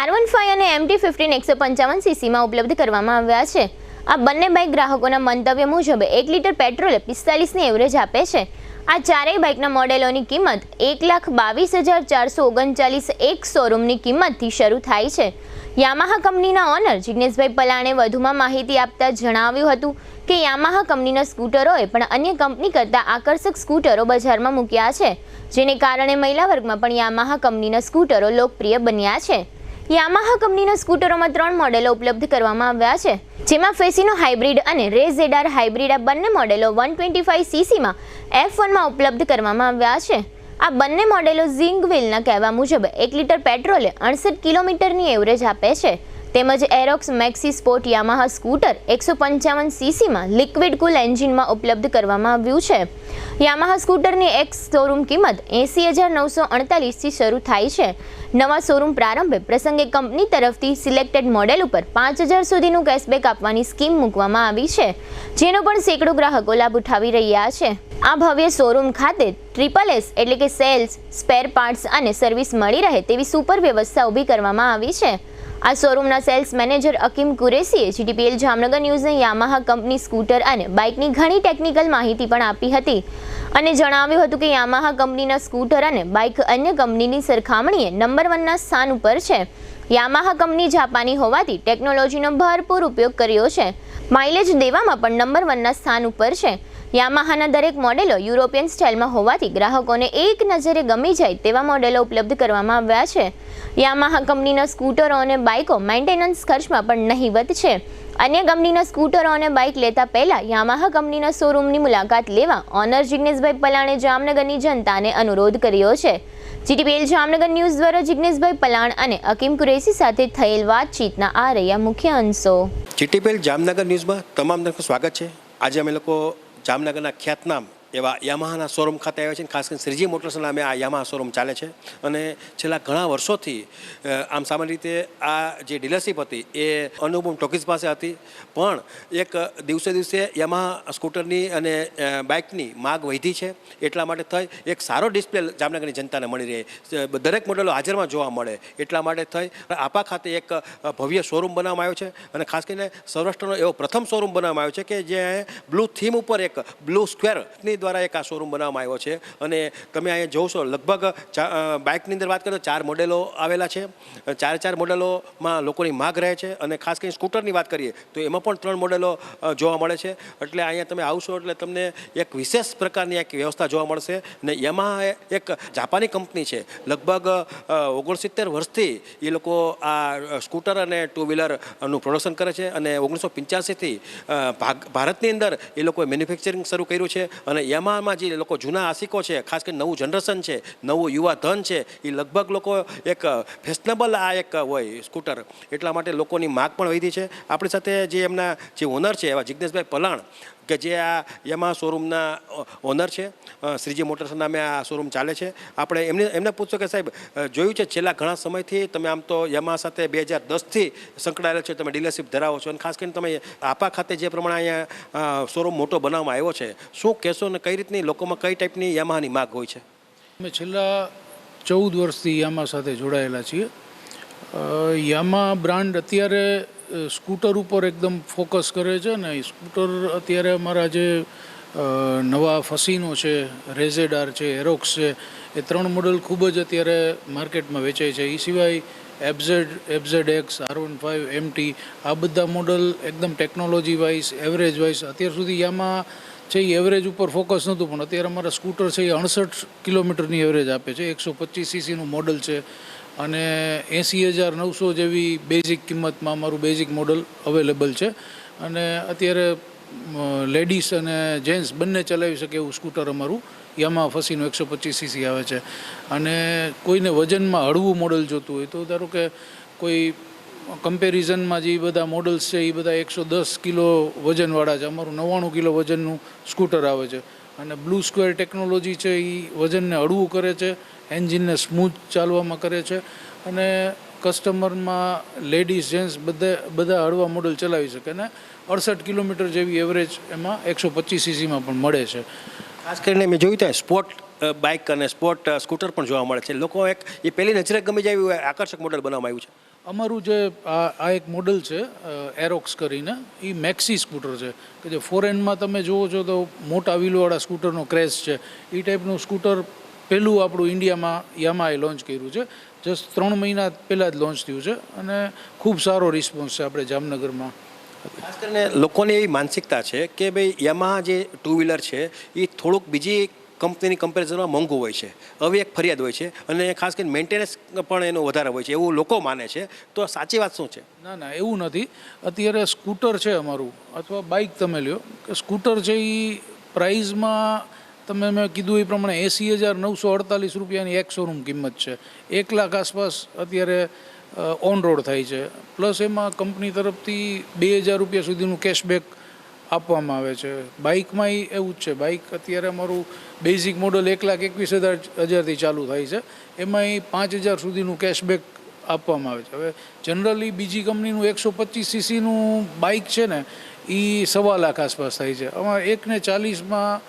R15 અને MT15 155cc ઉપલબ્ધ કરવામાં આવ્યા છે. આ બંને બાઇક ગ્રાહકોના મંતવ્ય મુજબ 1 લીટર પેટ્રોલે 45ની એવરેજ આપે છે. આ ચારેય બાઇકના મોડેલોની કિંમત 1,22,439 એક શોરૂમની કિંમતથી શરૂ થાય છે. યામાહા કંપનીના ઓનર જિગ્નેશભાઈ પલાણે વધુમાં માહિતી આપતા જણાવ્યું હતું કે યામાહા કંપનીના સ્કૂટરોએ પણ અન્ય કંપની કરતાં આકર્ષક સ્કૂટરો બજારમાં મૂક્યા છે, જેને કારણે મહિલા વર્ગમાં પણ યામાહા કંપનીના સ્કૂટરો લોકપ્રિય બન્યા છે. યામાહા કંપનીના સ્કૂટરોમાં 3 મોડેલો ઉપલબ્ધ કરવામાં આવ્યા છે, જેમાં ફેસિનો હાઇબ્રિડ અને રેઝેડાર હાઇબ્રિડ આ બંને મોડેલો 125cc F1માં ઉપલબ્ધ કરવામાં આવ્યા છે. આ બંને મોડેલો ઝિંગ વ્હીલના કહેવા મુજબ 1 લીટર પેટ્રોલે 68 કિલોમીટરની એવરેજ આપે છે, તેમજ Aerox maxi sport Yamaha scooter 155cc liquid cool એન્જિનમાં ઉપલબ્ધ કરવામાં આવ્યું છે. યામાહા સ્કૂટરની એક્સ શોરૂમ કિંમત 80,948થી શરૂ થાય છે. નવા શોરૂમ પ્રારંભે પ્રસંગે કંપની તરફથી સિલેક્ટેડ મોડેલ ઉપર 5,000 સુધીનું કેશબેક આપવાની સ્કીમ મૂકવામાં આવી છે, જેનો પણ સેંકડો ગ્રાહકો લાભ ઉઠાવી રહ્યા છે. આ ભવ્ય શોરૂમ ખાતે SSS એટલે કે સેલ્સ, સ્પેર પાર્ટ્સ અને સર્વિસ મળી રહે તેવી સુપર વ્યવસ્થા ઊભી કરવામાં આવી છે. આ શોરૂમના સેલ્સ મેનેજર અકીમ કુરેશીએ જીટીપીએલ જામનગર ન્યૂઝને યામાહા કંપની સ્કૂટર અને બાઇકની ઘણી ટેકનિકલ માહિતી પણ આપી હતી અને જણાવ્યું હતું કે યામાહા કંપનીના સ્કૂટર અને બાઇક અન્ય કંપનીની સરખામણીએ નંબર 1ના સ્થાન ઉપર છે. યામાહા કંપની જાપાની હોવાથી ટેકનોલોજીનો ભરપૂર ઉપયોગ કર્યો છે. માઇલેજ દેવામાં પણ નંબર 1ના સ્થાન ઉપર છે. યામાહાના દરેક મોડેલો યુરોપિયન સ્ટાઇલમાં હોવાથી ગ્રાહકોને એક નજરે ગમી જાય તેવા મોડેલો ઉપલબ્ધ કરવામાં આવ્યા છે. યામાહા કંપનીના સ્કૂટરો અને બાઇકો મેન્ટેનન્સ ખર્ચમાં પણ નહીવત છે. અન્ય કંપનીના સ્કૂટરો અને બાઇક લેતા પહેલા યામાહા કંપનીના શોરૂમની મુલાકાત લેવા ઓનર જિગ્નેશભાઈ પલાણે જામનગરની જનતાને અનુરોધ કર્યો છે. જીટીપીએલ જામનગર ન્યૂઝ દ્વારા જિગ્નેશભાઈ પલાણ અને અકીમ કુરેશી સાથે થયેલ વાતચીતના આ રહ્યા મુખ્ય અંશો. જીટીપીએલ જામનગર ન્યૂઝમાં તમામ દર્શકોનું સ્વાગત છે. આજે અમે લોકો જામનગરના ખ્યાતનામ એવા યામાહાના શોરૂમ ખાતે આવ્યા છે. ખાસ કરીને શ્રીજી મોટર્સના નામે આ યામાહા શોરૂમ ચાલે છે અને છેલ્લા ઘણા વર્ષોથી આમ સામાન્ય રીતે આ જે ડીલરશીપ હતી એ અનુપમ ટોકીઝ પાસે હતી, પણ એક દિવસે દિવસે યામાહા સ્કૂટરની અને બાઇકની માગ વધી છે. એટલા માટે થઈ એક સારો ડિસ્પ્લે જામનગરની જનતાને મળી રહે, દરેક મોડેલો હાજરમાં જોવા મળે, એટલા માટે થઈ આપા ખાતે એક ભવ્ય શોરૂમ બનાવવામાં આવ્યો છે અને ખાસ કરીને સૌરાષ્ટ્રનો એવો પ્રથમ શોરૂમ બનાવવામાં આવ્યો છે કે જે બ્લુ થીમ ઉપર એક બ્લુ સ્ક્વેરની દ્વારા એક આ શોરૂમ બનાવવામાં આવ્યો છે અને તમે અહીંયા જોશો લગભગ બાઇકની અંદર વાત કરીએ તો 4 મોડેલો આવેલા છે. 4 મોડેલોમાં લોકોની માગ રહે છે અને ખાસ કરીને સ્કૂટરની વાત કરીએ તો એમાં પણ 3 મોડેલો જોવા મળે છે. એટલે અહીંયા તમે આવશો એટલે તમને એક વિશેષ પ્રકારની એક વ્યવસ્થા જોવા મળશે. ને યામાહા એક જાપાની કંપની છે. લગભગ 69 વર્ષથી એ લોકો આ સ્કૂટર અને ટુ વ્હીલરનું પ્રોડક્શન કરે છે અને 1985થી ભારતની અંદર એ લોકોએ મેન્યુફેક્ચરિંગ શરૂ કર્યું છે. અને યામાહામાં જે લોકો જૂના આશિકો છે, ખાસ કરીને નવું જનરેશન છે, નવું યુવા ધન છે, એ લગભગ લોકો એક ફેશનેબલ આ એક હોય સ્કૂટર, એટલા માટે લોકોની માગ પણ વધી છે. આપણી સાથે જે એમના જે ઓનર છે એવા જિજ્ઞેશભાઈ પલાણ કે જે આ યામાહા શોરૂમના ઓનર છે, શ્રીજી મોટર્સ નામે આ શોરૂમ ચાલે છે. આપણે એમને પૂછો કે સાહેબ, જોયું છે છેલ્લા ઘણા સમયથી તમે આમ તો યામાહા સાથે 2010થી સંકળાયેલા છો, તમે ડીલરશીપ ધરાવો છો અને ખાસ કરીને તમે આપા ખાતે જે પ્રમાણે અહીંયા શોરૂમ મોટો બનાવવામાં આવ્યો છે, શું કહેશો ને કઈ રીતની લોકોમાં કઈ ટાઈપની યામાહાની માગ હોય છે? અમે છેલ્લા 14 વર્ષથી યામાહા સાથે જોડાયેલા છીએ. યામાહા બ્રાન્ડ અત્યારે સ્કૂટર ઉપર એકદમ ફોકસ કરે છે ને સ્કૂટર અત્યારે અમારા જે નવા ફસીનો છે, રેઝેડાર છે, એરોક્સ છે, એ 3 મોડલ ખૂબ જ અત્યારે માર્કેટમાં વેચાય છે. એ સિવાય FZX, R15, MT આ બધા મોડલ એકદમ ટેકનોલોજી વાઇઝ, એવરેજ વાઇઝ અત્યાર સુધી યામાહા છે એ એવરેજ ઉપર ફોકસ નહોતું, પણ અત્યારે અમારા સ્કૂટર છે એ 68 કિલોમીટરની એવરેજ આપે છે. 125 સીસીનું મોડલ છે અને 80,900 જેવી બેઝિક કિંમતમાં અમારું બેઝિક મોડલ અવેલેબલ છે. અને અત્યારે લેડીઝ અને જેન્ટ્સ બંને ચલાવી શકે એવું સ્કૂટર અમારું યામાહા ફસીનું 125 સીસી આવે છે. અને કોઈને વજનમાં હળવું મોડલ જોતું હોય તો ધારો કે કોઈ કમ્પેરિઝનમાં જે બધા મોડલ્સ છે એ બધા 110 કિલો વજનવાળા છે. અમારું 99 કિલો વજનનું સ્કૂટર આવે છે. અને બ્લુ સ્ક્વેર ટેકનોલોજી છે એ વજનને હળવું કરે છે, એન્જિનને સ્મૂથ ચાલવામાં કરે છે અને કસ્ટમરમાં લેડીઝ જેન્ટ્સ બધા હળવા મોડલ ચલાવી શકે અને 68 કિલોમીટર જેવી એવરેજ એમાં 125 સીસીમાં પણ મળે છે. ખાસ કરીને મેં જોયું ત્યાં સ્પોર્ટ બાઇક અને સ્પોર્ટ સ્કૂટર પણ જોવા મળે છે. લોકો એક એ પહેલી નજરે ગમી જાય એવું આકર્ષક મોડલ બનાવવામાં આવ્યું છે. અમારું જે આ એક મોડલ છે એરોક્સ કરીને, એ મેક્સી સ્કૂટર છે કે જે ફોરેનમાં તમે જુઓ છો તો મોટા વ્હીલવાળા સ્કૂટરનો ક્રેઝ છે. એ ટાઈપનું સ્કૂટર પહેલું આપણું ઇન્ડિયામાં યામાહાએ લોન્ચ કર્યું છે. જસ્ટ 3 મહિના પહેલાં જ લોન્ચ થયું છે અને ખૂબ સારો રિસ્પોન્સ છે આપણે જામનગરમાં. ખાસ કરીને લોકોની એવી માનસિકતા છે કે ભાઈ યામાહા જે ટુ વ્હીલર છે એ થોડુંક બીજી કંપનીની કમ્પેરિઝનમાં મોંઘું હોય છે, હવે એક ફરિયાદ હોય છે અને ખાસ કરીને મેન્ટેનન્સ પણ એનો વધારે હોય છે એવું લોકો માને છે. તો સાચી વાત શું છે? ના, એવું નથી. અત્યારે સ્કૂટર છે અમારું અથવા બાઇક તમે લ્યો કે સ્કૂટર છે એ પ્રાઇઝમાં તમે મેં કીધું એ પ્રમાણે 80,948 રૂપિયાની એક શોરૂમ કિંમત છે. 1 લાખ આસપાસ અત્યારે ઓન રોડ થાય છે. પ્લસ એમાં કંપની તરફથી 2,000 રૂપિયા સુધીનું કેશબેક આપવામાં આવે છે. બાઇકમાં એવું જ છે. બાઇક અત્યારે અમારું બેઝિક મોડલ 1,21,000થી ચાલુ થાય છે. એમાં 5,000 સુધીનું કેશબેક આપવામાં આવે છે. હવે જનરલી બીજી કંપનીનું 125 સીસીનું બાઇક છે ને એ 1.25 લાખ આસપાસ થાય છે. અમારે 1,40,000માં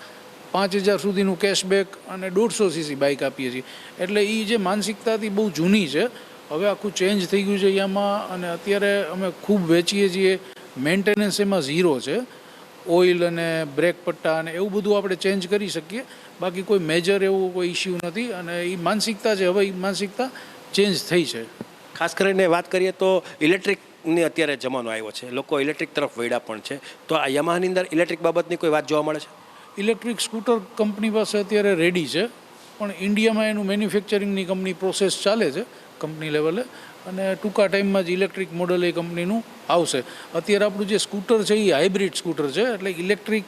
5,000 સુધીનું કેશબેક અને 150 સીસી બાઇક આપીએ છીએ. એટલે એ જે માનસિકતાથી બહુ જૂની છે, હવે આખું ચેન્જ થઈ ગયું છે યામાહા અને અત્યારે અમે ખૂબ વેચીએ છીએ. મેન્ટેનન્સ એમાં 0 છે. ઓઇલ અને બ્રેક પટ્ટા અને એવું બધું આપણે ચેન્જ કરી શકીએ. બાકી કોઈ મેજર એવું કોઈ ઇસ્યુ નથી અને એ માનસિકતા છે, હવે એ માનસિકતા ચેન્જ થઈ છે. ખાસ કરીને વાત કરીએ તો ઇલેક્ટ્રિકની અત્યારે જમાનો આવ્યો છે, લોકો ઇલેક્ટ્રિક તરફ વળ્યા પણ છે. તો આ યામાહાની અંદર ઇલેક્ટ્રિક બાબતની કોઈ વાત જોવા મળે છે? ઇલેક્ટ્રિક સ્કૂટર કંપની પાસે અત્યારે રેડી છે, પણ ઇન્ડિયામાં એનું મેન્યુફેક્ચરિંગની કંપની પ્રોસેસ ચાલે છે કંપની લેવલે અને ટૂંકા ટાઈમમાં જ ઇલેક્ટ્રિક મોડલ એ કંપનીનું આવશે. અત્યારે આપણું જે સ્કૂટર છે એ હાઇબ્રિડ સ્કૂટર છે, એટલે ઇલેક્ટ્રિક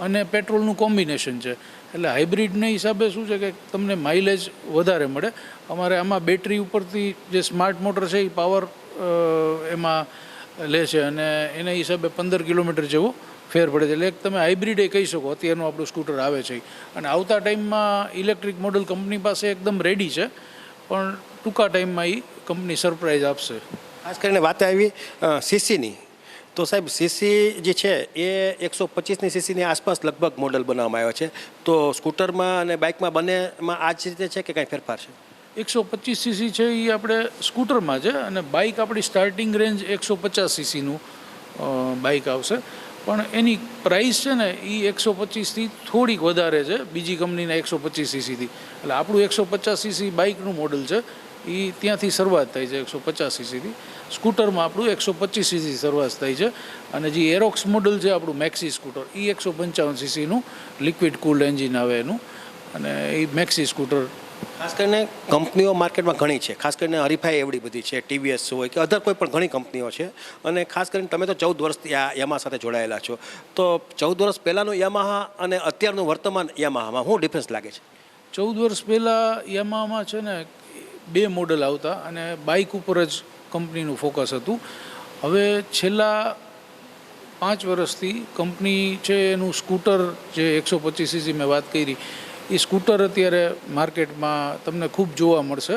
અને પેટ્રોલનું કોમ્બિનેશન છે. એટલે હાઇબ્રિડના હિસાબે શું છે કે તમને માઇલેજ વધારે મળે. અમારે આમાં બેટરી ઉપરથી જે સ્માર્ટ મોટર છે એ પાવર એમાં લે છે અને એના હિસાબે 15 કિલોમીટર જેવો ફેર પડે છે. એટલે એક તમે હાઇબ્રિડે કહી શકો અત્યારનું આપણું સ્કૂટર આવે છે. અને આવતા ટાઈમમાં ઇલેક્ટ્રિક મોડલ કંપની પાસે એકદમ રેડી છે, પણ ટૂંકા ટાઈમમાં એ કંપની સરપ્રાઈઝ આપશે. ખાસ કરીને વાત આવી સીસીની, તો સાહેબ સીસી જે છે એ 125ની સીસીની આસપાસ લગભગ મોડલ બનાવવામાં આવ્યો છે. તો સ્કૂટરમાં અને બાઇકમાં બંનેમાં આ જ રીતે છે કે કાંઈ ફેરફાર છે? 125 સીસી છે એ આપણે સ્કૂટરમાં છે અને બાઇક આપણી સ્ટાર્ટિંગ રેન્જ 150 સીસીનું બાઇક આવશે પણ એની પ્રાઇસ છે ને એ 125થી થોડીક વધારે છે બીજી કંપનીના 125 સીસીથી. એટલે આપણું 150 સીસી બાઇકનું મોડલ છે એ ત્યાંથી શરૂઆત થાય છે 150 સીસીથી. સ્કૂટરમાં આપણું 125 સીસી શરૂઆત થાય છે અને જે એરોક્સ મોડલ છે આપણું મેક્સી સ્કૂટર એ 155 સીસીનું લિક્વિડ કુલ એન્જિન આવે એનું, અને એ મેક્સી સ્કૂટર. ખાસ કરીને કંપનીઓ માર્કેટમાં ઘણી છે, ખાસ કરીને હરીફાઈ એવડી બધી છે, ટીવીએસ હોય કે અધર કોઈ પણ ઘણી કંપનીઓ છે. અને ખાસ કરીને તમે તો 14 વર્ષથી આ યામાહા સાથે જોડાયેલા છો, તો 14 વર્ષ પહેલાંનું યામાહા અને અત્યારનું વર્તમાન યામાહામાં શું ડિફરન્સ લાગે છે? 14 વર્ષ પહેલાં યામાહામાં છે ને 2 મોડલ આવતા અને બાઇક ઉપર જ કંપનીનું ફોકસ હતું. હવે છેલ્લા 5 વર્ષથી કંપની છે એનું સ્કૂટર જે 125 સીસી મેં વાત કરી એ સ્કૂટર અત્યારે માર્કેટમાં તમને ખૂબ જોવા મળશે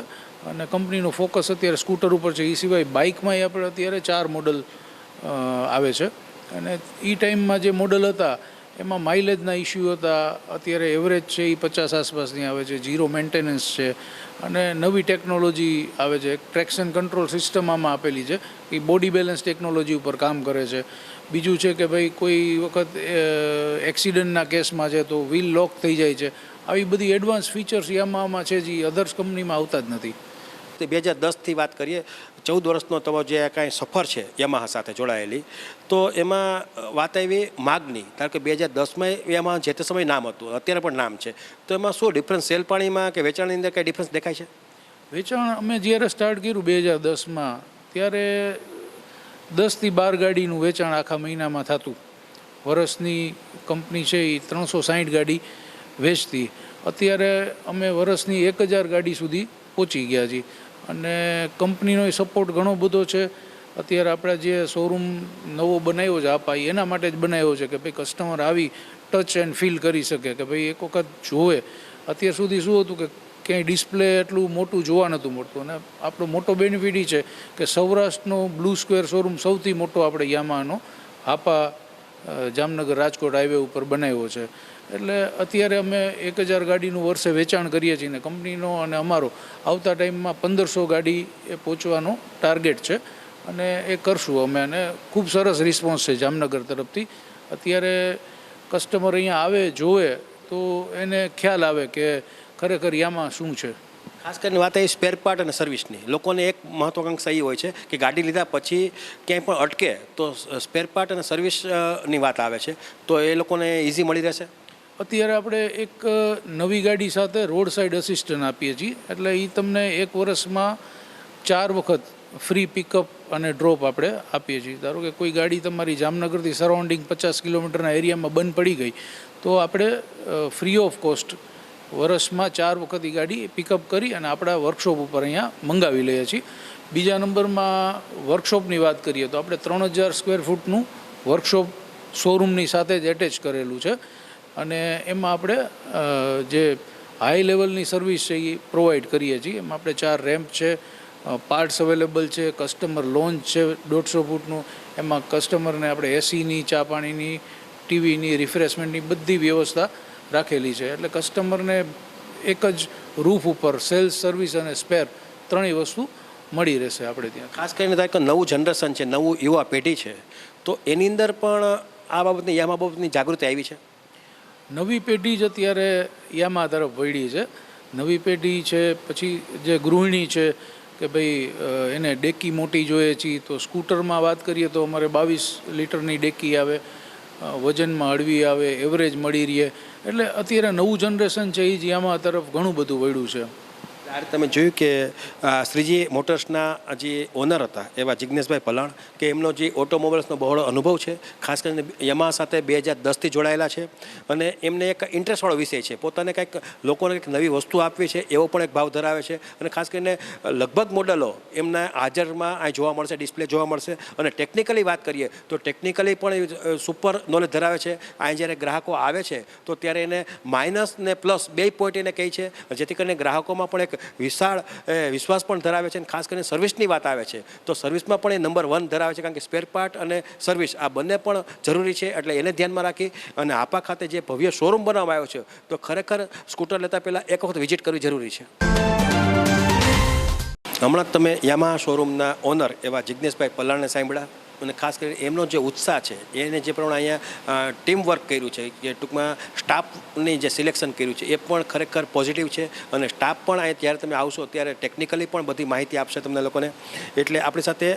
અને કંપનીનું ફોકસ અત્યારે સ્કૂટર ઉપર છે. એ સિવાય બાઇકમાં આપણે અત્યારે 4 મોડલ આવે છે અને એ ટાઈમમાં જે મોડલ હતા એમાં માઇલેજના ઇસ્યુ હતા. અત્યારે એવરેજ છે એ 50 આસપાસની આવે છે, ઝીરો મેન્ટેનન્સ છે અને નવી ટેકનોલોજી આવે છે. ટ્રેક્શન કંટ્રોલ સિસ્ટમ આમાં આપેલી છે એ બોડી બેલેન્સ ટેકનોલોજી ઉપર કામ કરે છે. બીજું છે કે ભાઈ કોઈ વખત એક્સિડન્ટના કેસમાં છે તો વ્હીલ લોક થઈ જાય છે. આવી બધી એડવાન્સ ફીચર્સ યામાહામાં છે જે અધર્સ કંપનીમાં આવતા જ નથી. 2010થી વાત કરીએ, 14 વર્ષનો તમારો જે કાંઈ સફર છે યામાહા સાથે જોડાયેલી, તો એમાં વાત આવી માગની. કારણ કે 2010માં યામાહા જે તે સમયે નામ હતું, અત્યારે પણ નામ છે, તો એમાં શું ડિફરન્સ સેલ પાણીમાં કે વેચાણની અંદર કંઈ ડિફરન્સ દેખાય છે? વેચાણ અમે જ્યારે સ્ટાર્ટ કર્યું 2010માં ત્યારે 10થી 12 ગાડીનું વેચાણ આખા મહિનામાં થતું. વર્ષની કંપની છે એ 360 ગાડી વેચતી. અત્યારે અમે વર્ષની 1000 ગાડી સુધી પહોંચી ગયા છીએ અને કંપનીનો સપોર્ટ ઘણો બધો છે. અત્યારે આપણે જે શોરૂમ નવો બનાવ્યો છે આપાઈ એના માટે જ બનાવ્યો છે કે ભાઈ કસ્ટમર આવી ટચ એન્ડ ફીલ કરી શકે કે ભાઈ એક વખત જોવે. અત્યાર સુધી શું હતું કે ક્યાંય ડિસ્પ્લે એટલું મોટું જોવા નહોતું મળતું અને આપણો મોટો બેનિફિટ એ છે કે સૌરાષ્ટ્રનો બ્લુ સ્ક્વેર શોરૂમ સૌથી મોટો આપણે યામાહાનો હાપા જામનગર રાજકોટ હાઈવે ઉપર બનાવ્યો છે. એટલે અત્યારે અમે 1000 ગાડીનું વર્ષે વેચાણ કરીએ છીએ ને કંપનીનો અને અમારો આવતા ટાઈમમાં 1500 ગાડી એ પહોંચવાનો ટાર્ગેટ છે અને એ કરશું અમે. અને ખૂબ સરસ રિસ્પોન્સ છે જામનગર તરફથી. અત્યારે કસ્ટમર અહીંયા આવે જોવે તો એને ખ્યાલ આવે કે ખરેખર યામાહા શું છે. ખાસ કરીને વાત એ સ્પેર પાર્ટ અને સર્વિસની. લોકોને એક મહત્વાકાંક્ષા એ હોય છે કે ગાડી લીધા પછી ક્યાંય પણ અટકે તો સ્પેર પાર્ટ અને સર્વિસની વાત આવે છે, તો એ લોકોને ઇઝી મળી રહેશે. અત્યારે આપણે એક નવી ગાડી સાથે રોડ સાઇડ અસિસ્ટન્ટ આપીએ છીએ. એટલે એ તમને 1 વર્ષમાં 4 વખત ફ્રી પિકઅપ અને ડ્રોપ આપણે આપીએ છીએ. ધારો કે કોઈ ગાડી તમારી જામનગરથી સરાઉન્ડિંગ 50 કિલોમીટરના એરિયામાં બંધ પડી ગઈ તો આપણે ફ્રી ઓફ કોસ્ટ વર્ષમાં 4 વખત એ ગાડી પિકઅપ કરી અને આપણા વર્કશોપ ઉપર અહીંયા મંગાવી લઈએ છીએ. બીજા નંબરમાં વર્કશોપની વાત કરીએ તો આપણે 3000 સ્ક્વેર ફૂટનું વર્કશોપ શોરૂમની સાથે જ એટેચ કરેલું છે અને એમાં આપણે જે હાઈ લેવલની સર્વિસ છે એ પ્રોવાઈડ કરીએ છીએ. એમાં આપણે 4 રેમ્પ છે, પાર્ટ્સ અવેલેબલ છે, કસ્ટમર લોન્ચ છે 150 ફૂટનું. એમાં કસ્ટમરને આપણે એસીની, ચા પાણીની, ટીવીની, રિફ્રેશમેન્ટની બધી વ્યવસ્થા રાખેલી છે. એટલે કસ્ટમરને એક જ રૂફ ઉપર સેલ્સ, સર્વિસ અને સ્પેર ત્રણેય વસ્તુ મળી રહેશે આપણે ત્યાં. ખાસ કરીને ધારો કે નવું જનરેશન છે, નવું યુવા પેઢી છે, તો એની અંદર પણ આ બાબતની યામાહા બાબતની જાગૃતિ આવી છે. નવી પેઢી જ અત્યારે યામાહા તરફ વળી છે. નવી પેઢી છે, પછી જે ગૃહિણી છે કે ભાઈ એને ડેકી મોટી જોઈએ છીએ તો સ્કૂટરમાં વાત કરીએ તો અમારે 22 લીટરની ડેકી આવે, વજનમાં હળવી આવે, એવરેજ મળી રહે. એટલે અત્યારે નવું જનરેશન છે એ જ યામાહા તરફ ઘણું બધું વળ્યું છે. આ રીતે તમે જોયું કે શ્રીજી મોટર્સના જે ઓનર હતા એવા જિજ્ઞેશભાઈ પલાણ કે એમનો જે ઓટોમોબાઈલ્સનો બહોળો અનુભવ છે, ખાસ કરીને યામાહા સાથે 2010થી જોડાયેલા છે અને એમને એક ઇન્ટરેસ્ટવાળો વિષય છે. પોતાને કંઈક લોકોને કંઈક નવી વસ્તુ આપવી છે એવો પણ એક ભાવ ધરાવે છે અને ખાસ કરીને લગભગ મોડલો એમના હાજરમાં અહીં જોવા મળશે, ડિસ્પ્લે જોવા મળશે. અને ટેકનિકલી વાત કરીએ તો ટેકનિકલી પણ સુપર નોલેજ ધરાવે છે. અહીં જ્યારે ગ્રાહકો આવે છે તો ત્યારે એને માઇનસ ને પ્લસ 2 પોઈન્ટ એને કહે છે, જેથી કરીને ગ્રાહકોમાં પણ એક વિશાળ વિશ્વાસ પણ ધરાવે છે. અને ખાસ કરીને સર્વિસની વાત આવે છે તો સર્વિસમાં પણ એ નંબર 1 ધરાવે છે, કારણ કે સ્પેર પાર્ટ અને સર્વિસ આ બંને પણ જરૂરી છે. એટલે એને ધ્યાનમાં રાખી અને આપા ખાતે જે ભવ્ય શોરૂમ બનાવવામાં આવ્યો છે તો ખરેખર સ્કૂટર લેતા પહેલાં એક વખત વિઝિટ કરવી જરૂરી છે. હમણાં તમે યામાહા શોરૂમના ઓનર એવા જિજ્ઞેશભાઈ પલાણને સાંભળ્યા. અને ખાસ કરીને એમનો જે ઉત્સાહ છે એને જે પ્રમાણે અહીંયા ટીમ વર્ક કર્યું છે કે ટૂંકમાં સ્ટાફની જે સિલેક્શન કર્યું છે એ પણ ખરેખર પોઝિટિવ છે અને સ્ટાફ પણ અહીંયા જ્યારે તમે આવશો ત્યારે ટેકનિકલી પણ બધી માહિતી આપશે તમને લોકોને. એટલે આપણી સાથે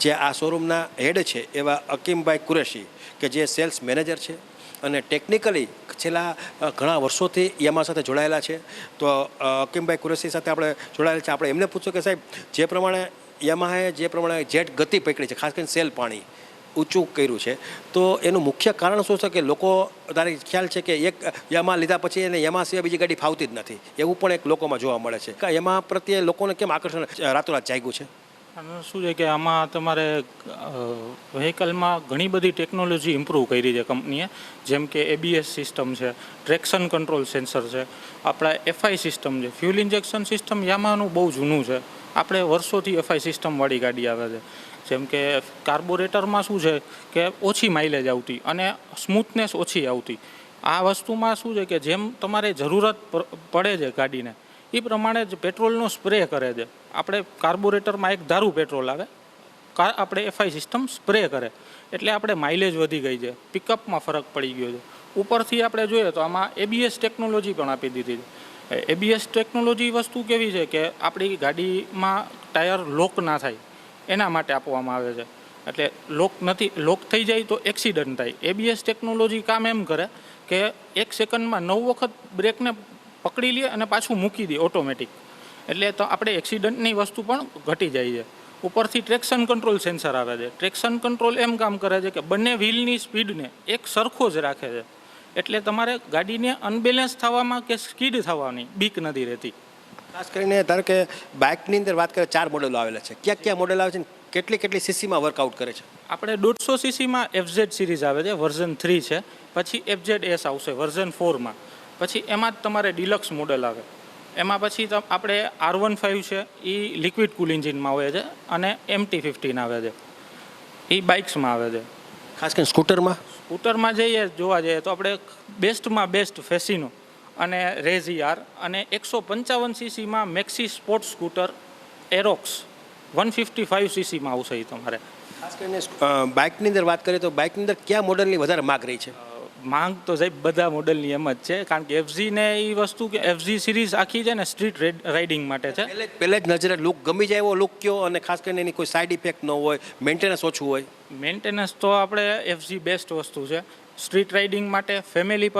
જે આ શોરૂમના હેડ છે એવા અકીમભાઈ કુરેશી કે જે સેલ્સ મેનેજર છે અને ટેકનિકલી છેલ્લા ઘણા વર્ષોથી યામા સાથે જોડાયેલા છે. તો અકીમભાઈ કુરેશી સાથે આપણે જોડાયેલા છે. આપણે એમને પૂછ્યું કે સાહેબ જે પ્રમાણે યામાહાએ જે પ્રમાણે જેટ ગતિ પકડી છે, ખાસ કરીને સેલ પાણી ઊંચું કર્યું છે, તો એનું મુખ્ય કારણ શું છે કે લોકો તારે ખ્યાલ છે કે એક યામા લીધા પછી એને યામા સિવાય બીજી ગાડી ફાવતી જ નથી, એવું પણ એક લોકોમાં જોવા મળે છે. યામા પ્રત્યે લોકોને કેમ આકર્ષણ રાતોરાત જાગ્યું છે? આનું શું છે કે આમાં તમારે વ્હીકલમાં ઘણી બધી ટેકનોલોજી ઇમ્પ્રૂવ કરી છે કંપનીએ, જેમ કે ABS સિસ્ટમ છે, ટ્રેક્શન કંટ્રોલ સેન્સર છે, આપણા FI સિસ્ટમ છે. ફ્યુલ ઇન્જેક્શન સિસ્ટમ યામાનું બહુ જૂનું છે, આપણે વર્ષોથી FI સિસ્ટમવાળી ગાડી આવે છે. જેમ કે કાર્બોરેટરમાં શું છે કે ઓછી માઇલેજ આવતી અને સ્મૂથનેસ ઓછી આવતી. આ વસ્તુમાં શું છે કે જેમ તમારે જરૂરત પડે છે ગાડીને એ પ્રમાણે જ પેટ્રોલનો સ્પ્રે કરે છે. આપણે કાર્બોરેટરમાં એક ધારું પેટ્રોલ આવે, આપણે FI સિસ્ટમ સ્પ્રે કરે એટલે આપણે માઇલેજ વધી ગઈ છે, પિકઅપમાં ફરક પડી ગયો છે. ઉપરથી આપણે જોઈએ તો આમાં ABS ટેકનોલોજી પણ આપી દીધી છે. ABS ટેકનોલોજી વસ્તુ કેવી છે કે આપણી ગાડીમાં ટાયર લોક ના થાય એના માટે આપવામાં આવે છે. એટલે લોક થઈ જાય તો એક્સિડન્ટ થાય. ABS ટેકનોલોજી કામ એમ કરે કે 1 સેકન્ડમાં 9 વખત બ્રેકને પકડી લે અને પાછું મૂકી દે ઓટોમેટિક, એટલે તો આપણે એક્સિડન્ટની વસ્તુ પણ ઘટી જાય છે. ઉપરથી ટ્રેક્શન કંટ્રોલ સેન્સર આવે છે. ટ્રેક્શન કંટ્રોલ એમ કામ કરે છે કે બંને વ્હીલની સ્પીડને એક સરખો જ રાખે છે, એટલે તમારે ગાડીને અનબેલેન્સ થવામાં કે સ્કીડ થવાની બીક નથી રહેતી. ખાસ કરીને ધારો કે બાઇકની અંદર વાત કરીએ 4 મોડેલો આવેલા છે, ક્યાં મોડેલ આવે છે, કેટલી સીસીમાં વર્કઆઉટ કરે છે? આપણે 150 સીસીમાં FZ સિરીઝ આવે છે, વર્ઝન 3 છે. પછી FZS આવશે વર્ઝન 4માં. પછી એમાં જ તમારે ડિલક્સ મોડેલ આવે. એમાં પછી આપણે R15 છે, એ લિક્વિડ કુલ એન્જિનમાં આવે છે અને MT15 આવે છે, એ બાઇક્સમાં આવે છે. ખાસ કરીને સ્કૂટરમાં જોવા જઈએ તો આપણે બેસ્ટમાં બેસ્ટ ફેસિનો અને રેઝિયાર અને 155 સીસીમાં મેક્સી સ્પોર્ટ સ્કૂટર એરોક્સ 155 સીસીમાં આવશે એ તમારે. ખાસ કરીને બાઇકની અંદર વાત કરીએ તો બાઇકની અંદર કયા મોડલની વધારે માગ રહી છે? માંગ તો સાહેબ બધા મોડલની એમ જ છે, કારણ કે FZ ને એ વસ્તુ કે FZ સિરીઝ આખી છે ને સ્ટ્રીટ રાઇડિંગ માટે છે. પહેલે જ નજરે લુક ગમી જાય એવો લુક કયો, અને ખાસ કરીને એની કોઈ સાઇડ ઇફેક્ટ ન હોય, મેન્ટેનન્સ ઓછું હોય? મેન્ટેનન્સ તો આપણે FZ બેસ્ટ વસ્તુ છે, સ્ટ્રીટ રાઇડિંગ માટે, ફેમિલી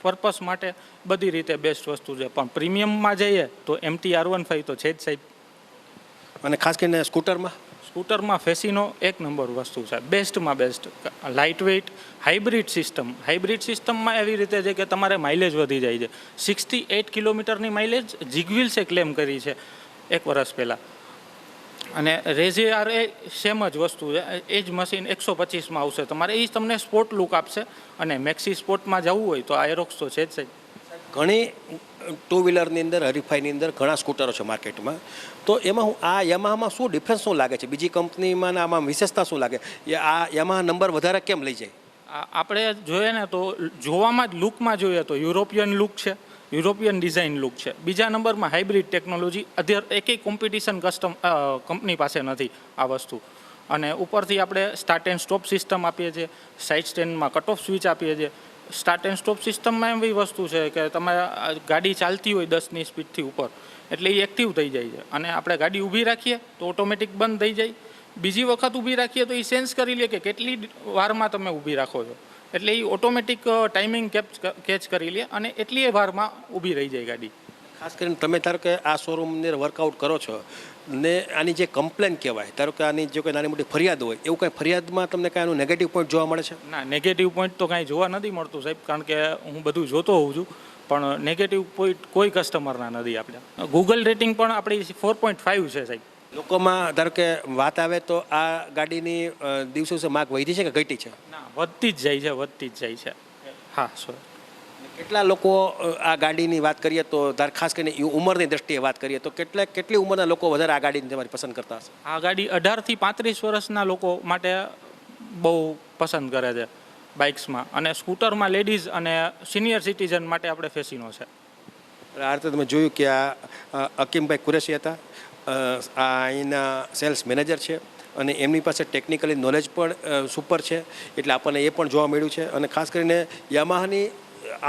પર્પસ માટે બધી રીતે બેસ્ટ વસ્તુ છે. પણ પ્રીમિયમમાં જઈએ તો MT R15 તો છે જ સાહેબ. અને ખાસ કરીને સ્કૂટરમાં ફેસિનો એક નંબર વસ્તુ છે, બેસ્ટમાં બેસ્ટ. લાઇટ વેઇટ, હાઇબ્રિડ સિસ્ટમમાં એવી રીતે છે કે તમારે માઇલેજ વધી જાય છે. 68 કિલોમીટરની માઇલેજ જીગવિલ્સે ક્લેમ કરી છે 1 વર્ષ પહેલાં. અને રેઝિયાર એ સેમ જ વસ્તુ છે, એ જ મશીન 125માં આવશે તમારે, એ તમને સ્પોર્ટ લુક આપશે. અને મેક્સી સ્પોર્ટમાં જવું હોય તો આ એરોક્સ તો છે જ સાહેબ. ઘણી 2 વ્હીલરની અંદર હરીફાઈની અંદર ઘણા સ્કૂટરો છે માર્કેટમાં, તો એમાં આ યામાહામાં શું ડિફરન્સ શું લાગે છે? બીજી કંપનીમાં આમાં વિશેષતા શું લાગે? આ યામાહા નંબર વધારે કેમ લઈ જાય? આપણે જોઈએ ને તો જોવામાં જ લુકમાં જોઈએ તો યુરોપિયન લુક છે, યુરોપિયન ડિઝાઇન લુક છે. બીજા નંબરમાં હાઇબ્રિડ ટેકનોલોજી, એકેય કોમ્પિટિશન કંપની પાસે નથી આ વસ્તુ. અને ઉપરથી આપણે સ્ટાર્ટ એન્ડ સ્ટોપ સિસ્ટમ આપીએ છીએ, સાઇડ સ્ટેન્ડમાં કટ ઓફ સ્વિચ આપીએ છીએ. સ્ટાર્ટ એન્ડ સ્ટોપ સિસ્ટમમાં એવી વસ્તુ છે કે તમારે ગાડી ચાલતી હોય 10ની સ્પીડથી ઉપર એટલે એ એક્ટિવ થઈ જાય છે, અને આપણે ગાડી ઊભી રાખીએ તો ઓટોમેટિક બંધ થઈ જાય. બીજી વખત ઊભી રાખીએ તો એ સેન્સ કરી લે કે કેટલી વારમાં તમે ઊભી રાખો છો, એટલે એ ઓટોમેટિક ટાઈમિંગ કેચ કરી લે અને એટલી વારમાં ઊભી રહી જાય ગાડી. ખાસ કરીને તમે ધારો કે આ શોરૂમની વર્કઆઉટ કરો છો ને આની જે કમ્પ્લેન કહેવાય, ધારો કે આની જો કોઈ નાની મોટી ફરિયાદ હોય, એવું કાંઈ ફરિયાદમાં તમને કાંઈ આનું નેગેટિવ પોઈન્ટ જોવા મળે છે? ના, નેગેટિવ પોઈન્ટ તો કાંઈ જોવા નથી મળતું સાહેબ, કારણ કે હું બધું જોતો હોઉં છું, પણ નેગેટિવ પોઈન્ટ કોઈ કસ્ટમરના નથી. આપણે ગૂગલ રેટિંગ પણ આપણી 4.5 છે સાહેબ. લોકોમાં ધારો કે વાત આવે તો આ ગાડીની દિવસે માગ વધી છે કે ઘટી છે? ના, વધતી જ જાય છે. હા સર. કેટલા લોકો આ ગાડીની વાત કરીએ તો ખાસ કરીને ઉંમરની દ્રષ્ટિએ વાત કરીએ તો કેટલી ઉંમરના લોકો વધારે આ ગાડીને તમારી પસંદ કરતા હશે? આ ગાડી 18 થી 35 વર્ષના લોકો માટે બહુ પસંદ કરે છે બાઇક્સમાં, અને સ્કૂટરમાં લેડીઝ અને સિનિયર સિટીઝન માટે આપણે ફેસિનો છે. આ રીતે તમે જોયું કે આ અકીમભાઈ કુરેશી હતા, આ અહીંના સેલ્સ મેનેજર છે, અને એમની પાસે ટેકનિકલી નોલેજ પણ સુપર છે, એટલે આપણને એ પણ જોવા મળ્યું છે. અને ખાસ કરીને યામાહાની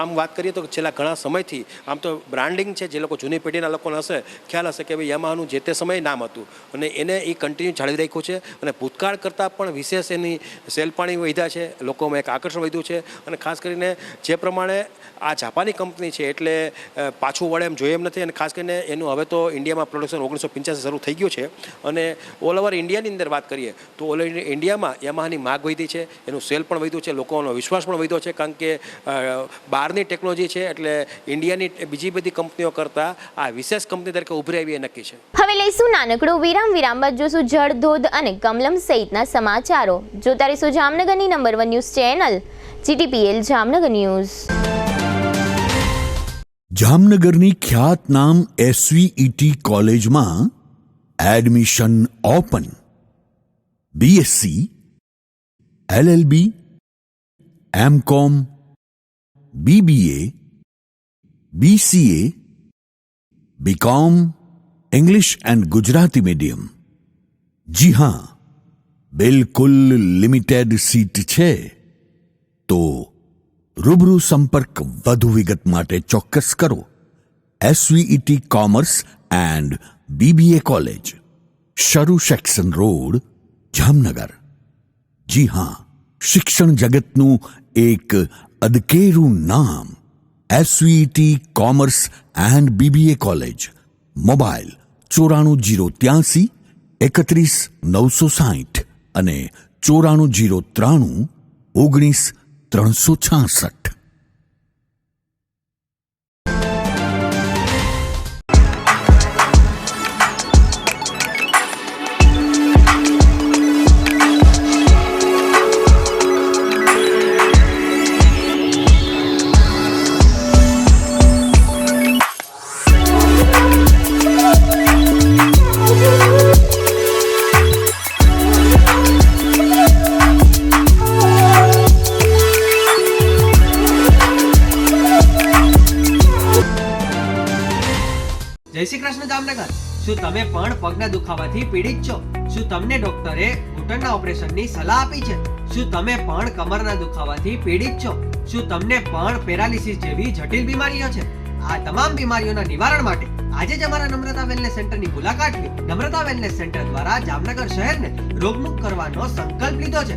આમ વાત કરીએ તો છેલ્લા ઘણા સમયથી આમ તો બ્રાન્ડિંગ છે, જે લોકો જૂની પેઢીના લોકોને હશે ખ્યાલ હશે કે ભાઈ યામાહાનું જે તે સમયે નામ હતું અને એને એ કન્ટિન્યુ જાળવી રાખ્યું છે. અને ભૂતકાળ કરતાં પણ વિશેષ એની સેલ પાણી વધ્યા છે, લોકોમાં એક આકર્ષણ વધ્યું છે. અને ખાસ કરીને જે પ્રમાણે આ જાપાની કંપની છે એટલે પાછું વળે એમ જોઈએ એમ નથી. અને ખાસ કરીને એનું હવે તો ઇન્ડિયામાં પ્રોડક્શન 1985 શરૂ થઈ ગયું છે. અને ઓલ ઓવર ઇન્ડિયાની અંદર વાત કરીએ તો ઓલ ઇન્ડિયામાં યામાહાની માગ વધી છે, એનું સેલ પણ વધ્યું છે, લોકોનો વિશ્વાસ પણ વધ્યો છે. કારણ કે બહારની ટેકનોલોજી છે એટલે ઇન્ડિયાની બીજી બધી કંપનીઓ કરતાં આ વિશેષ કંપની તરીકે ઉભરી આવી એ નક્કી છે. હવે લઈશું નાનકડો વિરામ બાદ જોશું જળધોધ અને કમલમ સહિતના સમાચારો. જોતા રહીશું જામનગરની number 1 news channel GTPL Jamnagar news. જામનગરની ખ્યાતનામ SVET કોલેજમાં admission open. BSc, LLB, MCom, BBA, BCA, BCom, English and Gujarati medium. जी हाँ, बिल्कुल लिमिटेड सीट છે. તો રૂબરૂ સંપર્ક વધુ વિગત માટે ચોક્કસ કરો. SVET commerce and BBA college, શરૂ સેક્શન રોડ, જામનગર. જી હા, શિક્ષણ જગતનું એક અદકેરું નામ SVET commerce and BBA college. Mobile 94 083 31 960 અને 94 093 19 366. જય શ્રી કૃષ્ણ જામનગર. શું તમે પણ પગના દુખાવાથી પીડિત છો? શું તમને ડોક્ટરે ઘૂંટણના ઓપરેશનની સલાહ આપી છે? શું તમે પણ કમરના દુખાવાથી પીડિત છો? શું તમને પણ પેરાલિસિસ જેવી જટિલ બીમારીઓ છે? આ તમામ બીમારીઓના નિવારણ માટે આજે જ અમારા નમ્રતા વેલનેસ સેન્ટરની મુલાકાત લો. નમ્રતા વેલનેસ સેન્ટર દ્વારા જામનગર શહેરને રોગમુક્ત કરવાનો સંકલ્પ લીધો છે.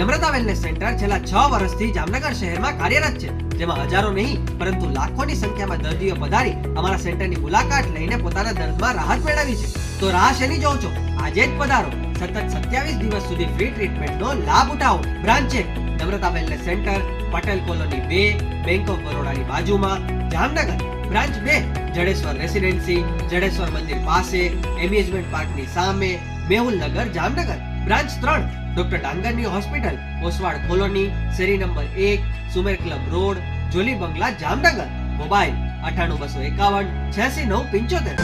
નમ્રતા વેલનેસ સેન્ટર છેલ્લા 6 વર્ષથી જામનગર શહેરમાં કાર્યરત છે, જેમાં હજારો નહીં પરંતુ લાખોની સંખ્યામાં દર્દીઓ પધારી અમારા સેન્ટરની મુલાકાત લઈને પોતાના દર્દમાં રાહત મેળવી છે. તો રાહ શેની જોવો છો? આજે જ પધારો. સતત 27 દિવસ સુધી ફ્રી ટ્રીટમેન્ટનો લાભ ઉઠાવો. Branch 1 Namrata wellness centre, Patel colony 2, bank of બરોડાની બાજુમાં, જામનગર. બ્રાન્ચ 2 જડેશ્વર રેસિડેન્સી, જડેશ્વર મંદિર પાસે, એમ્યુઝમેન્ટ પાર્કની સામે, મેહુલનગર, જામનગર. બ્રાન્ચ 3 ડોક્ટર ડાંગરની હોસ્પિટલ, ઓસવાડ કોલોની, શેરી number 1, Sumer club road, Jolly બંગલા, જામનગર. મોબાઈલ 98 251 86 975.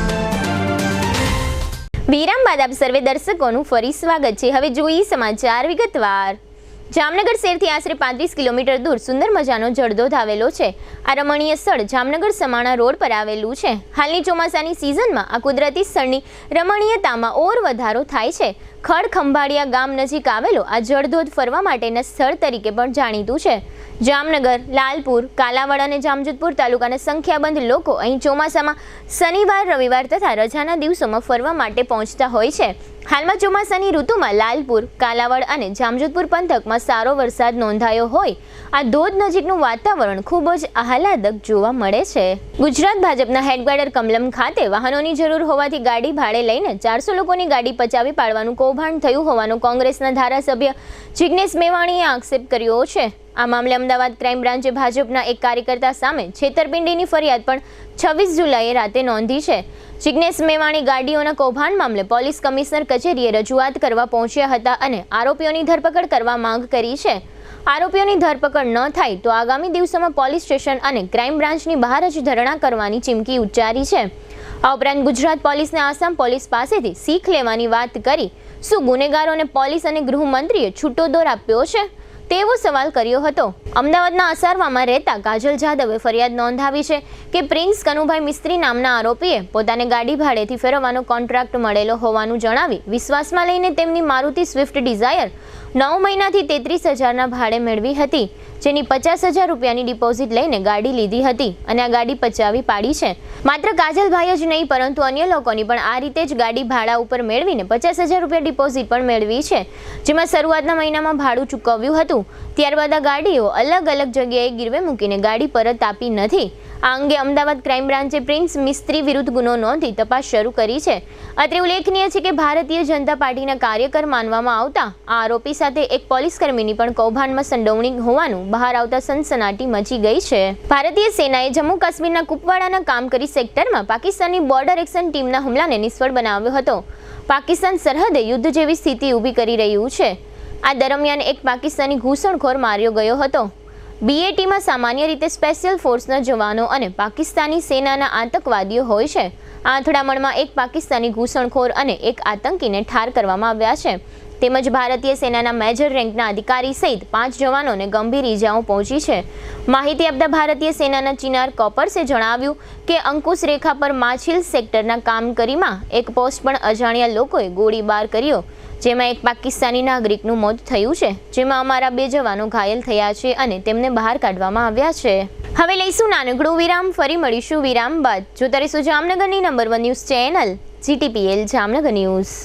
વિરામ બાદ આપ સર્વે દર્શકોનું ફરી સ્વાગત છે. હવે જોઈએ સમાચાર વિગતવાર. જામનગર શહેરથી આશરે 35 કિલોમીટર દૂર સુંદર મજાનો જળધોધ આવેલો છે. આ રમણીય સ્થળ જામનગર સમાણા રોડ પર આવેલું છે. હાલની ચોમાસાની સિઝનમાં આ કુદરતી સ્થળની રમણીયતામાં ઓર વધારો થાય છે. ખડખંભાળિયા ગામ નજીક આવેલો આ જળધોધ ફરવા માટેના સ્થળ તરીકે પણ જાણીતું છે. જામનગર, લાલપુર, કાલાવાડ અને જામજોધપુર તાલુકાના સંખ્યાબંધ લોકો અહીં ચોમાસામાં શનિવાર, રવિવાર તથા રજાના દિવસોમાં ફરવા માટે પહોંચતા હોય છે. હાલમાં ચોમાસાની ઋતુમાં લાલપુર, કાલાવાડ અને જામજોધપુર પંથકમાં સારો વરસાદ નોંધાયો હોય આ ધોધ નજીકનું વાતાવરણ ખૂબ જ આહલાદક જોવા મળે છે. ગુજરાત ભાજપના હેડક્વાર્ટર કમલમ ખાતે વાહનોની જરૂર હોવાથી ગાડી ભાડે લઈને 400 લોકોની ગાડી પચાવી પાડવાનું કૌભાંડ થયું હોવાનો કોંગ્રેસના ધારાસભ્ય જિગ્નેશ મેવાણીએ આક્ષેપ કર્યો છે. આ મામલે અમદાવાદ ક્રાઇમ બ્રાન્ચે ભાજપના એક કાર્યકર્તા સામે છેતરપિંડીની ફરિયાદ પણ 26 જુલાઈએ રાતે નોંધી છે. જિગ્નેશ મેવાણી ગાડીઓના કૌભાંડ મામલે પોલીસ કમિશનર કચેરીએ રજૂઆત કરવા પહોંચ્યા હતા અને આરોપીઓની ધરપકડ કરવા માંગ કરી છે. આરોપીઓની ધરપકડ ન થાય તો આગામી દિવસોમાં પોલીસ સ્ટેશન અને ક્રાઇમ બ્રાન્ચની બહાર જ ધરણા કરવાની ચીમકી ઉચ્ચારી છે. આ ઉપરાંત ગુજરાત પોલીસને આસામ પોલીસ પાસેથી શીખ લેવાની વાત કરી શું ગુનેગારોને પોલીસ અને ગૃહમંત્રીએ છૂટો દોર આપ્યો છે તેવો સવાલ કર્યો હતો. અમદાવાદના અસારવામાં રહેતા કાજલ જાદવે ફરિયાદ નોંધાવી છે કે પ્રિન્સ કનુભાઈ મિસ્ત્રી નામના આરોપીએ પોતાને ગાડી ભાડેથી ફેરવવાનો કોન્ટ્રાક્ટ મળેલો હોવાનું જણાવી વિશ્વાસમાં લઈને તેમની મારુતિ સ્વિફ્ટ ડિઝાયર 9 મહિનાથી 33,000ના ભાડે મેળવી હતી, જેની 50,000 રૂપિયાની ડિપોઝિટ લઈને ગાડી લીધી હતી અને આ ગાડી પચાવી પાડી છે. માત્ર કાજલભાઈ જ નહીં પરંતુ અન્ય લોકોની પણ આ રીતે જ ગાડી ભાડા ઉપર મેળવીને 50,000 રૂપિયા ડિપોઝિટ પણ મેળવી છે, જેમાં શરૂઆતના મહિનામાં ભાડું ચૂકવ્યું હતું. ત્યારબાદ આ ગાડીઓ અલગ અલગ જગ્યાએ ગીરવે મૂકીને ગાડી પરત આપી નથી. આ અંગે અમદાવાદ ક્રાઇમ બ્રાન્ચે પ્રિન્સ મિસ્ત્રી વિરુદ્ધ ગુનો નોંધી તપાસ શરૂ કરી છે. અત્રે ઉલ્લેખનીય છે કે ભારતીય જનતા પાર્ટીના કાર્યકર માનવામાં આવતા આ આરોપી સાથે એક પોલીસ કર્મીની પણ કૌભાંડમાં સંડોવણી હોવાનું બહાર આવતા સનસનાટી મચી ગઈ છે. ભારતીય સેનાએ જમ્મુ કાશ્મીરના કુપવાડાના કામકરી સેક્ટરમાં પાકિસ્તાની બોર્ડર એક્શન ટીમના હુમલાને નિષ્ફળ બનાવ્યો હતો. પાકિસ્તાન સરહદે યુદ્ધ જેવી સ્થિતિ ઊભી કરી રહ્યું છે. આ દરમિયાન એક પાકિસ્તાની ઘૂસણખોર માર્યો ગયો હતો. BATમાં સામાન્ય રીતે સ્પેશિયલ ફોર્સના જવાનો અને પાકિસ્તાની સેનાના આતંકવાદીઓ હોય છે. આ અથડામણમાં એક પાકિસ્તાની ઘૂસણખોર અને એક આતંકીને ઠાર કરવામાં આવ્યા છે. તેમજ ભારતીય સેનાના મેજર રેન્કના અધિકારી સહિત 5 જવાનોને ગંભીર ઈજાઓ પહોંચી છે. માહિતી આપતા ભારતીય સેનાના ચિનાર કોપર્સે જણાવ્યું કે અંકુશ રેખા પર માછીલ સેક્ટરના કામગીરીમાં એક પોસ્ટ પણ અજાણ્યા લોકોએ ગોળીબાર કર્યો, જેમાં એક પાકિસ્તાની નાગરિકનું મોત થયું છે, જેમાં અમારા 2 જવાનો ઘાયલ થયા છે અને તેમને બહાર કાઢવામાં આવ્યા છે. હવે લઈશું નાનકડું વિરામ, ફરી મળીશું વિરામ બાદ. જોતા રહીશું જામનગરની number 1 news channel GTPL Jamnagar news.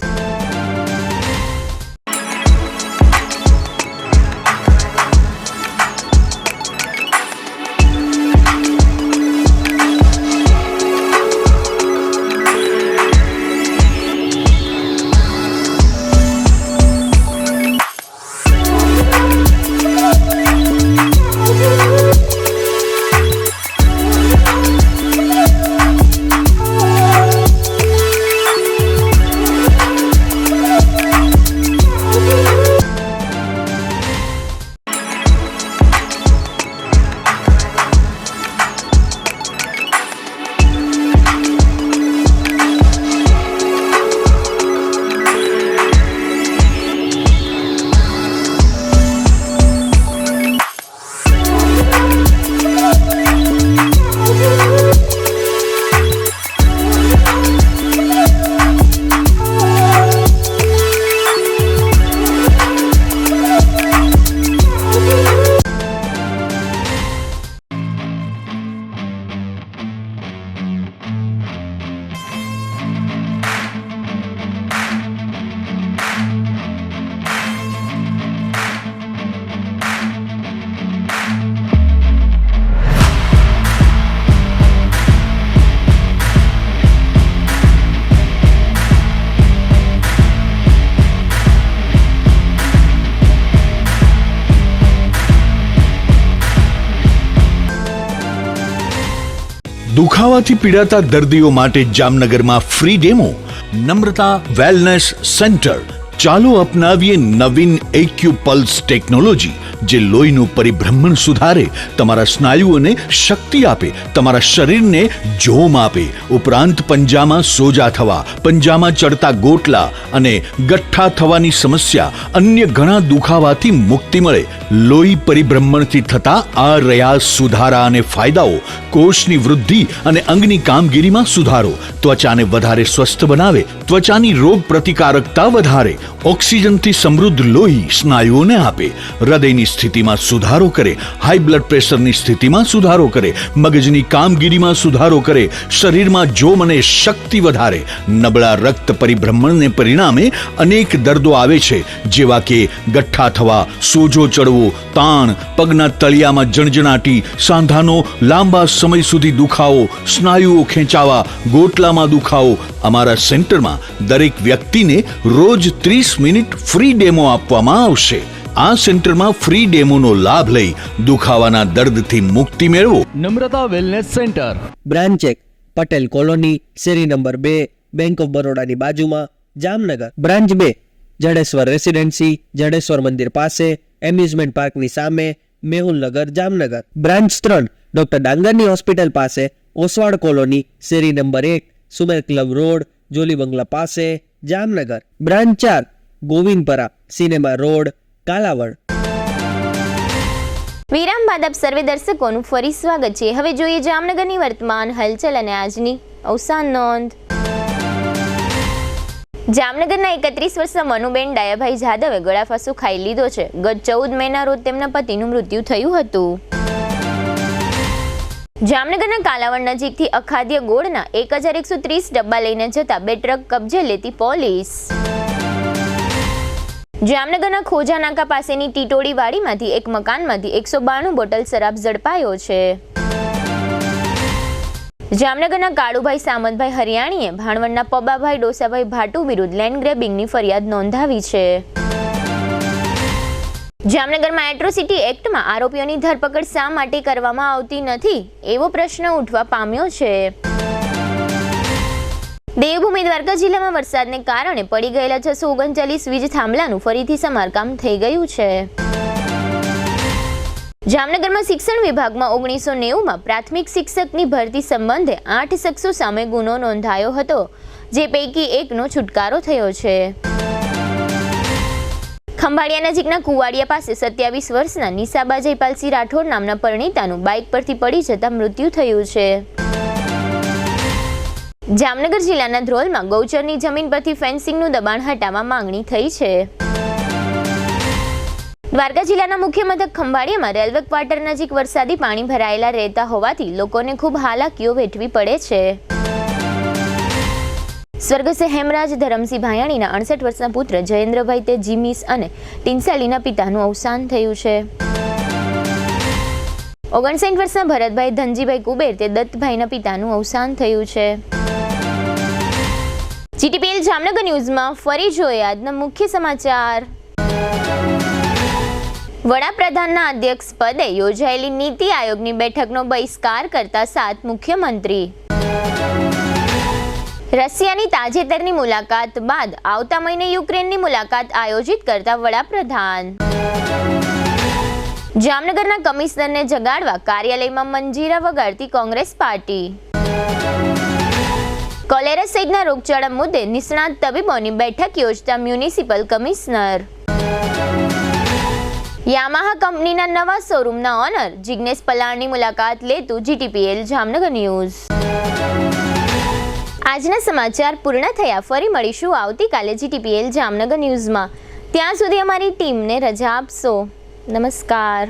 દુખાવાથી પીડાતા દર્દીઓ માટે જામનગરમાં free demo. Namrata wellness centre. ચાલો અપનાવીએ નવીન એક્યુ પલ્સ ટેકનોલોજી, જે લોહીનું પરિભ્રમણ સુધારે, તમારા સ્નાયુઓને શક્તિ આપે, તમારા શરીરને જોમ આપે. ઉપરાંત પંજામાં સોજા થવા, પંજામાં ચડતા ગોટલા અને ગઠ્ઠા થવાની સમસ્યા, અન્ય ઘણા દુખાવાથી મુક્તિ મળે. લોહી પરિભ્રમણથી થતા આ રહ્યા સુધારા અને ફાયદાઓ. કોષની વૃદ્ધિ અને અંગની કામગીરીમાં સુધારો, ત્વચાને વધારે સ્વસ્થ બનાવે, ત્વચાની રોગ પ્રતિકારકતા વધારે, ઓક્સિજનથી સમૃદ્ધ લોહી સ્નાયુઓને આપે, હૃદયની સ્થિતિમાં સુધારો કરે, હાઈ બ્લડ પ્રેશરની સ્થિતિમાં સુધારો કરે, મગજની કામગીરીમાં સુધારો કરે, શરીરમાં જોમ અને શક્તિ વધારે. નબળા રક્ત પરિભ્રમણને પરિણામે અનેક દર્દો આવે છે, જેવા કે ગઠ્ઠા થવા, સોજો ચડવો, તાણ, પગના તળિયામાં જણજણાટી, સાંધાનો લાંબા સમય સુધી દુખાવો, સ્નાયુઓ ખેંચાવા, ગોટલામાં દુખાવો. અમારા સેન્ટરમાં દરેક વ્યક્તિને રોજ 30 મિનિટ ફ્રી ડેમો આપવામાં આવશે. આ સેન્ટરમાં ફ્રી ડેમોનો લાભ લઈ દુખાવાના દર્દથી મુક્તિ મેળવો. Namrata wellness centre, branch 1 Patel colony, શેરી નંબર 2, બેંક ઓફ બરોડાની બાજુમાં, જામનગર. બ્રાન્ચ 2 જડેશ્વર રેસિડેન્સી, જડેશ્વર મંદિર પાસે, એમ્યુઝમેન્ટ પાર્કની સામે, મેહુલનગર, જામનગર. બ્રાન્ચ 3 ડોક્ટર ડાંગરની હોસ્પિટલ પાસે, ઓસવાડ કોલોની, શેરી number 1, Sumer club road, Jolly બંગલા પાસે, Jamnagar. Branch 4 Govindpara, cinema road, Kalavad. વિરામ બાદ આપ સર્વે દર્શકોનું ફરી સ્વાગત છે. હવે જોઈએ જામનગરની વર્તમાન હલચલ અને આજની અવસાન નોંધ. જામનગરના 31 વર્ષના મનુબેન ડાયાભાઈ જાદવે ગળાફાંસો ખાઈ લીધો છે. ગત 14 મેના રોજ તેમના પતિનું મૃત્યુ થયું હતું. જામનગરના કાલાવડ નજીકથી અખાદ્ય ગોળના 1130 ડબ્બા લઈને જતા 2 ટ્રક કબજે લેતી પોલીસ. જામનગરના ખોજા નાકા પાસેની ટીટોડી વાડીમાંથી એક મકાનમાંથી 192 બોટલ શરાબ ઝડપાયો છે. જામનગરના કાળુભાઈ સામંતભાઈ હરિયાણીએ ભાણવડના પબાભાઈ ડોસાભાઈ ભાટુ વિરુદ્ધ લેન્ડ ગ્રેબિંગની ફરિયાદ નોંધાવી છે. જામનગરમાં એટ્રોસિટી એક્ટમાં આરોપીઓની ધરપકડ શા માટે કરવામાં આવતી નથી એવો પ્રશ્ન ઉઠવા પામ્યો છે. દેવભૂમિ દ્વારકા જિલ્લામાં વરસાદને કારણે પડી ગયેલા 639 વીજ થાંભલાનું ફરીથી સમારકામ થઈ ગયું છે. જામનગરમાં શિક્ષણ વિભાગમાં 1990માં પ્રાથમિક શિક્ષકની ભરતી સંબંધે 8 શખ્સો સામે ગુનો નોંધાયો હતો, જે પૈકી એકનો છુટકારો થયો છે. ખંભાળિયા નજીકના કુવાડિયા પાસે 27 વર્ષના નિશાબા જયપાલસિંહ રાઠોડ નામના પરિણીતાનું બાઇક પરથી પડી જતા મૃત્યુ થયું છે. જામનગર જિલ્લાના ધ્રોલમાં ગૌચરની જમીન પરથી ફેન્સિંગનું દબાણ હટાવવા માંગણી થઈ છે. દ્વારકા જિલ્લાના મુખ્ય મથક ખંભાળિયામાં રેલવે ક્વાર્ટર નજીક વરસાદી પાણી ભરાયેલા રહેતા હોવાથી લોકોને ખૂબ હાલાકીઓ વેઠવી પડે છે. સ્વર્ગસ્થ હેમરાજ ધરમસિંહ ભાયાણીના 68 વર્ષના પુત્ર જયેન્દ્રભાઈ તે જીમીસ અને ટીન્સાલીના પિતાનું અવસાન થયું છે. 59 વર્ષના ભરતભાઈ ધનજીભાઈ કુબેર તે દત્તભાઈના પિતાનું અવસાન થયું છે. જીટીપીએલ જામનગર ન્યૂઝમાં ફરી જોઈએ આજના મુખ્ય સમાચાર. વડાપ્રધાનના અધ્યક્ષ પદે યોજાયેલી નીતિ આયોગની બેઠકનો બહિષ્કાર કરતા 7 મુખ્યમંત્રી. રશિયાની તાજેતરની મુલાકાત બાદ આવતા મહિને યુક્રેનની મુલાકાત આયોજિત કરતા વડાપ્રધાન. જામનગરના કમિશનરને જગાડવા કાર્યાલયમાં મંજીરા વગાડતી કોંગ્રેસ પાર્ટી. કોલેરા સહિતના રોગચાળા મુદ્દે નિષ્ણાત તબીબોની બેઠક યોજતા મ્યુનિસિપલ કમિશનર. યામાહા કંપનીના નવા શોરૂમના ઓનર જિગ્નેશ પલાણની મુલાકાત લેતું જીટીપીએલ જામનગર ન્યૂઝ. આજના સમાચાર પૂર્ણ થયા. ફરી મળીશું આવતીકાલે જીટીપીએલ જામનગર ન્યૂઝમાં. ત્યાં સુધી અમારી ટીમને રજા આપશો. નમસ્કાર.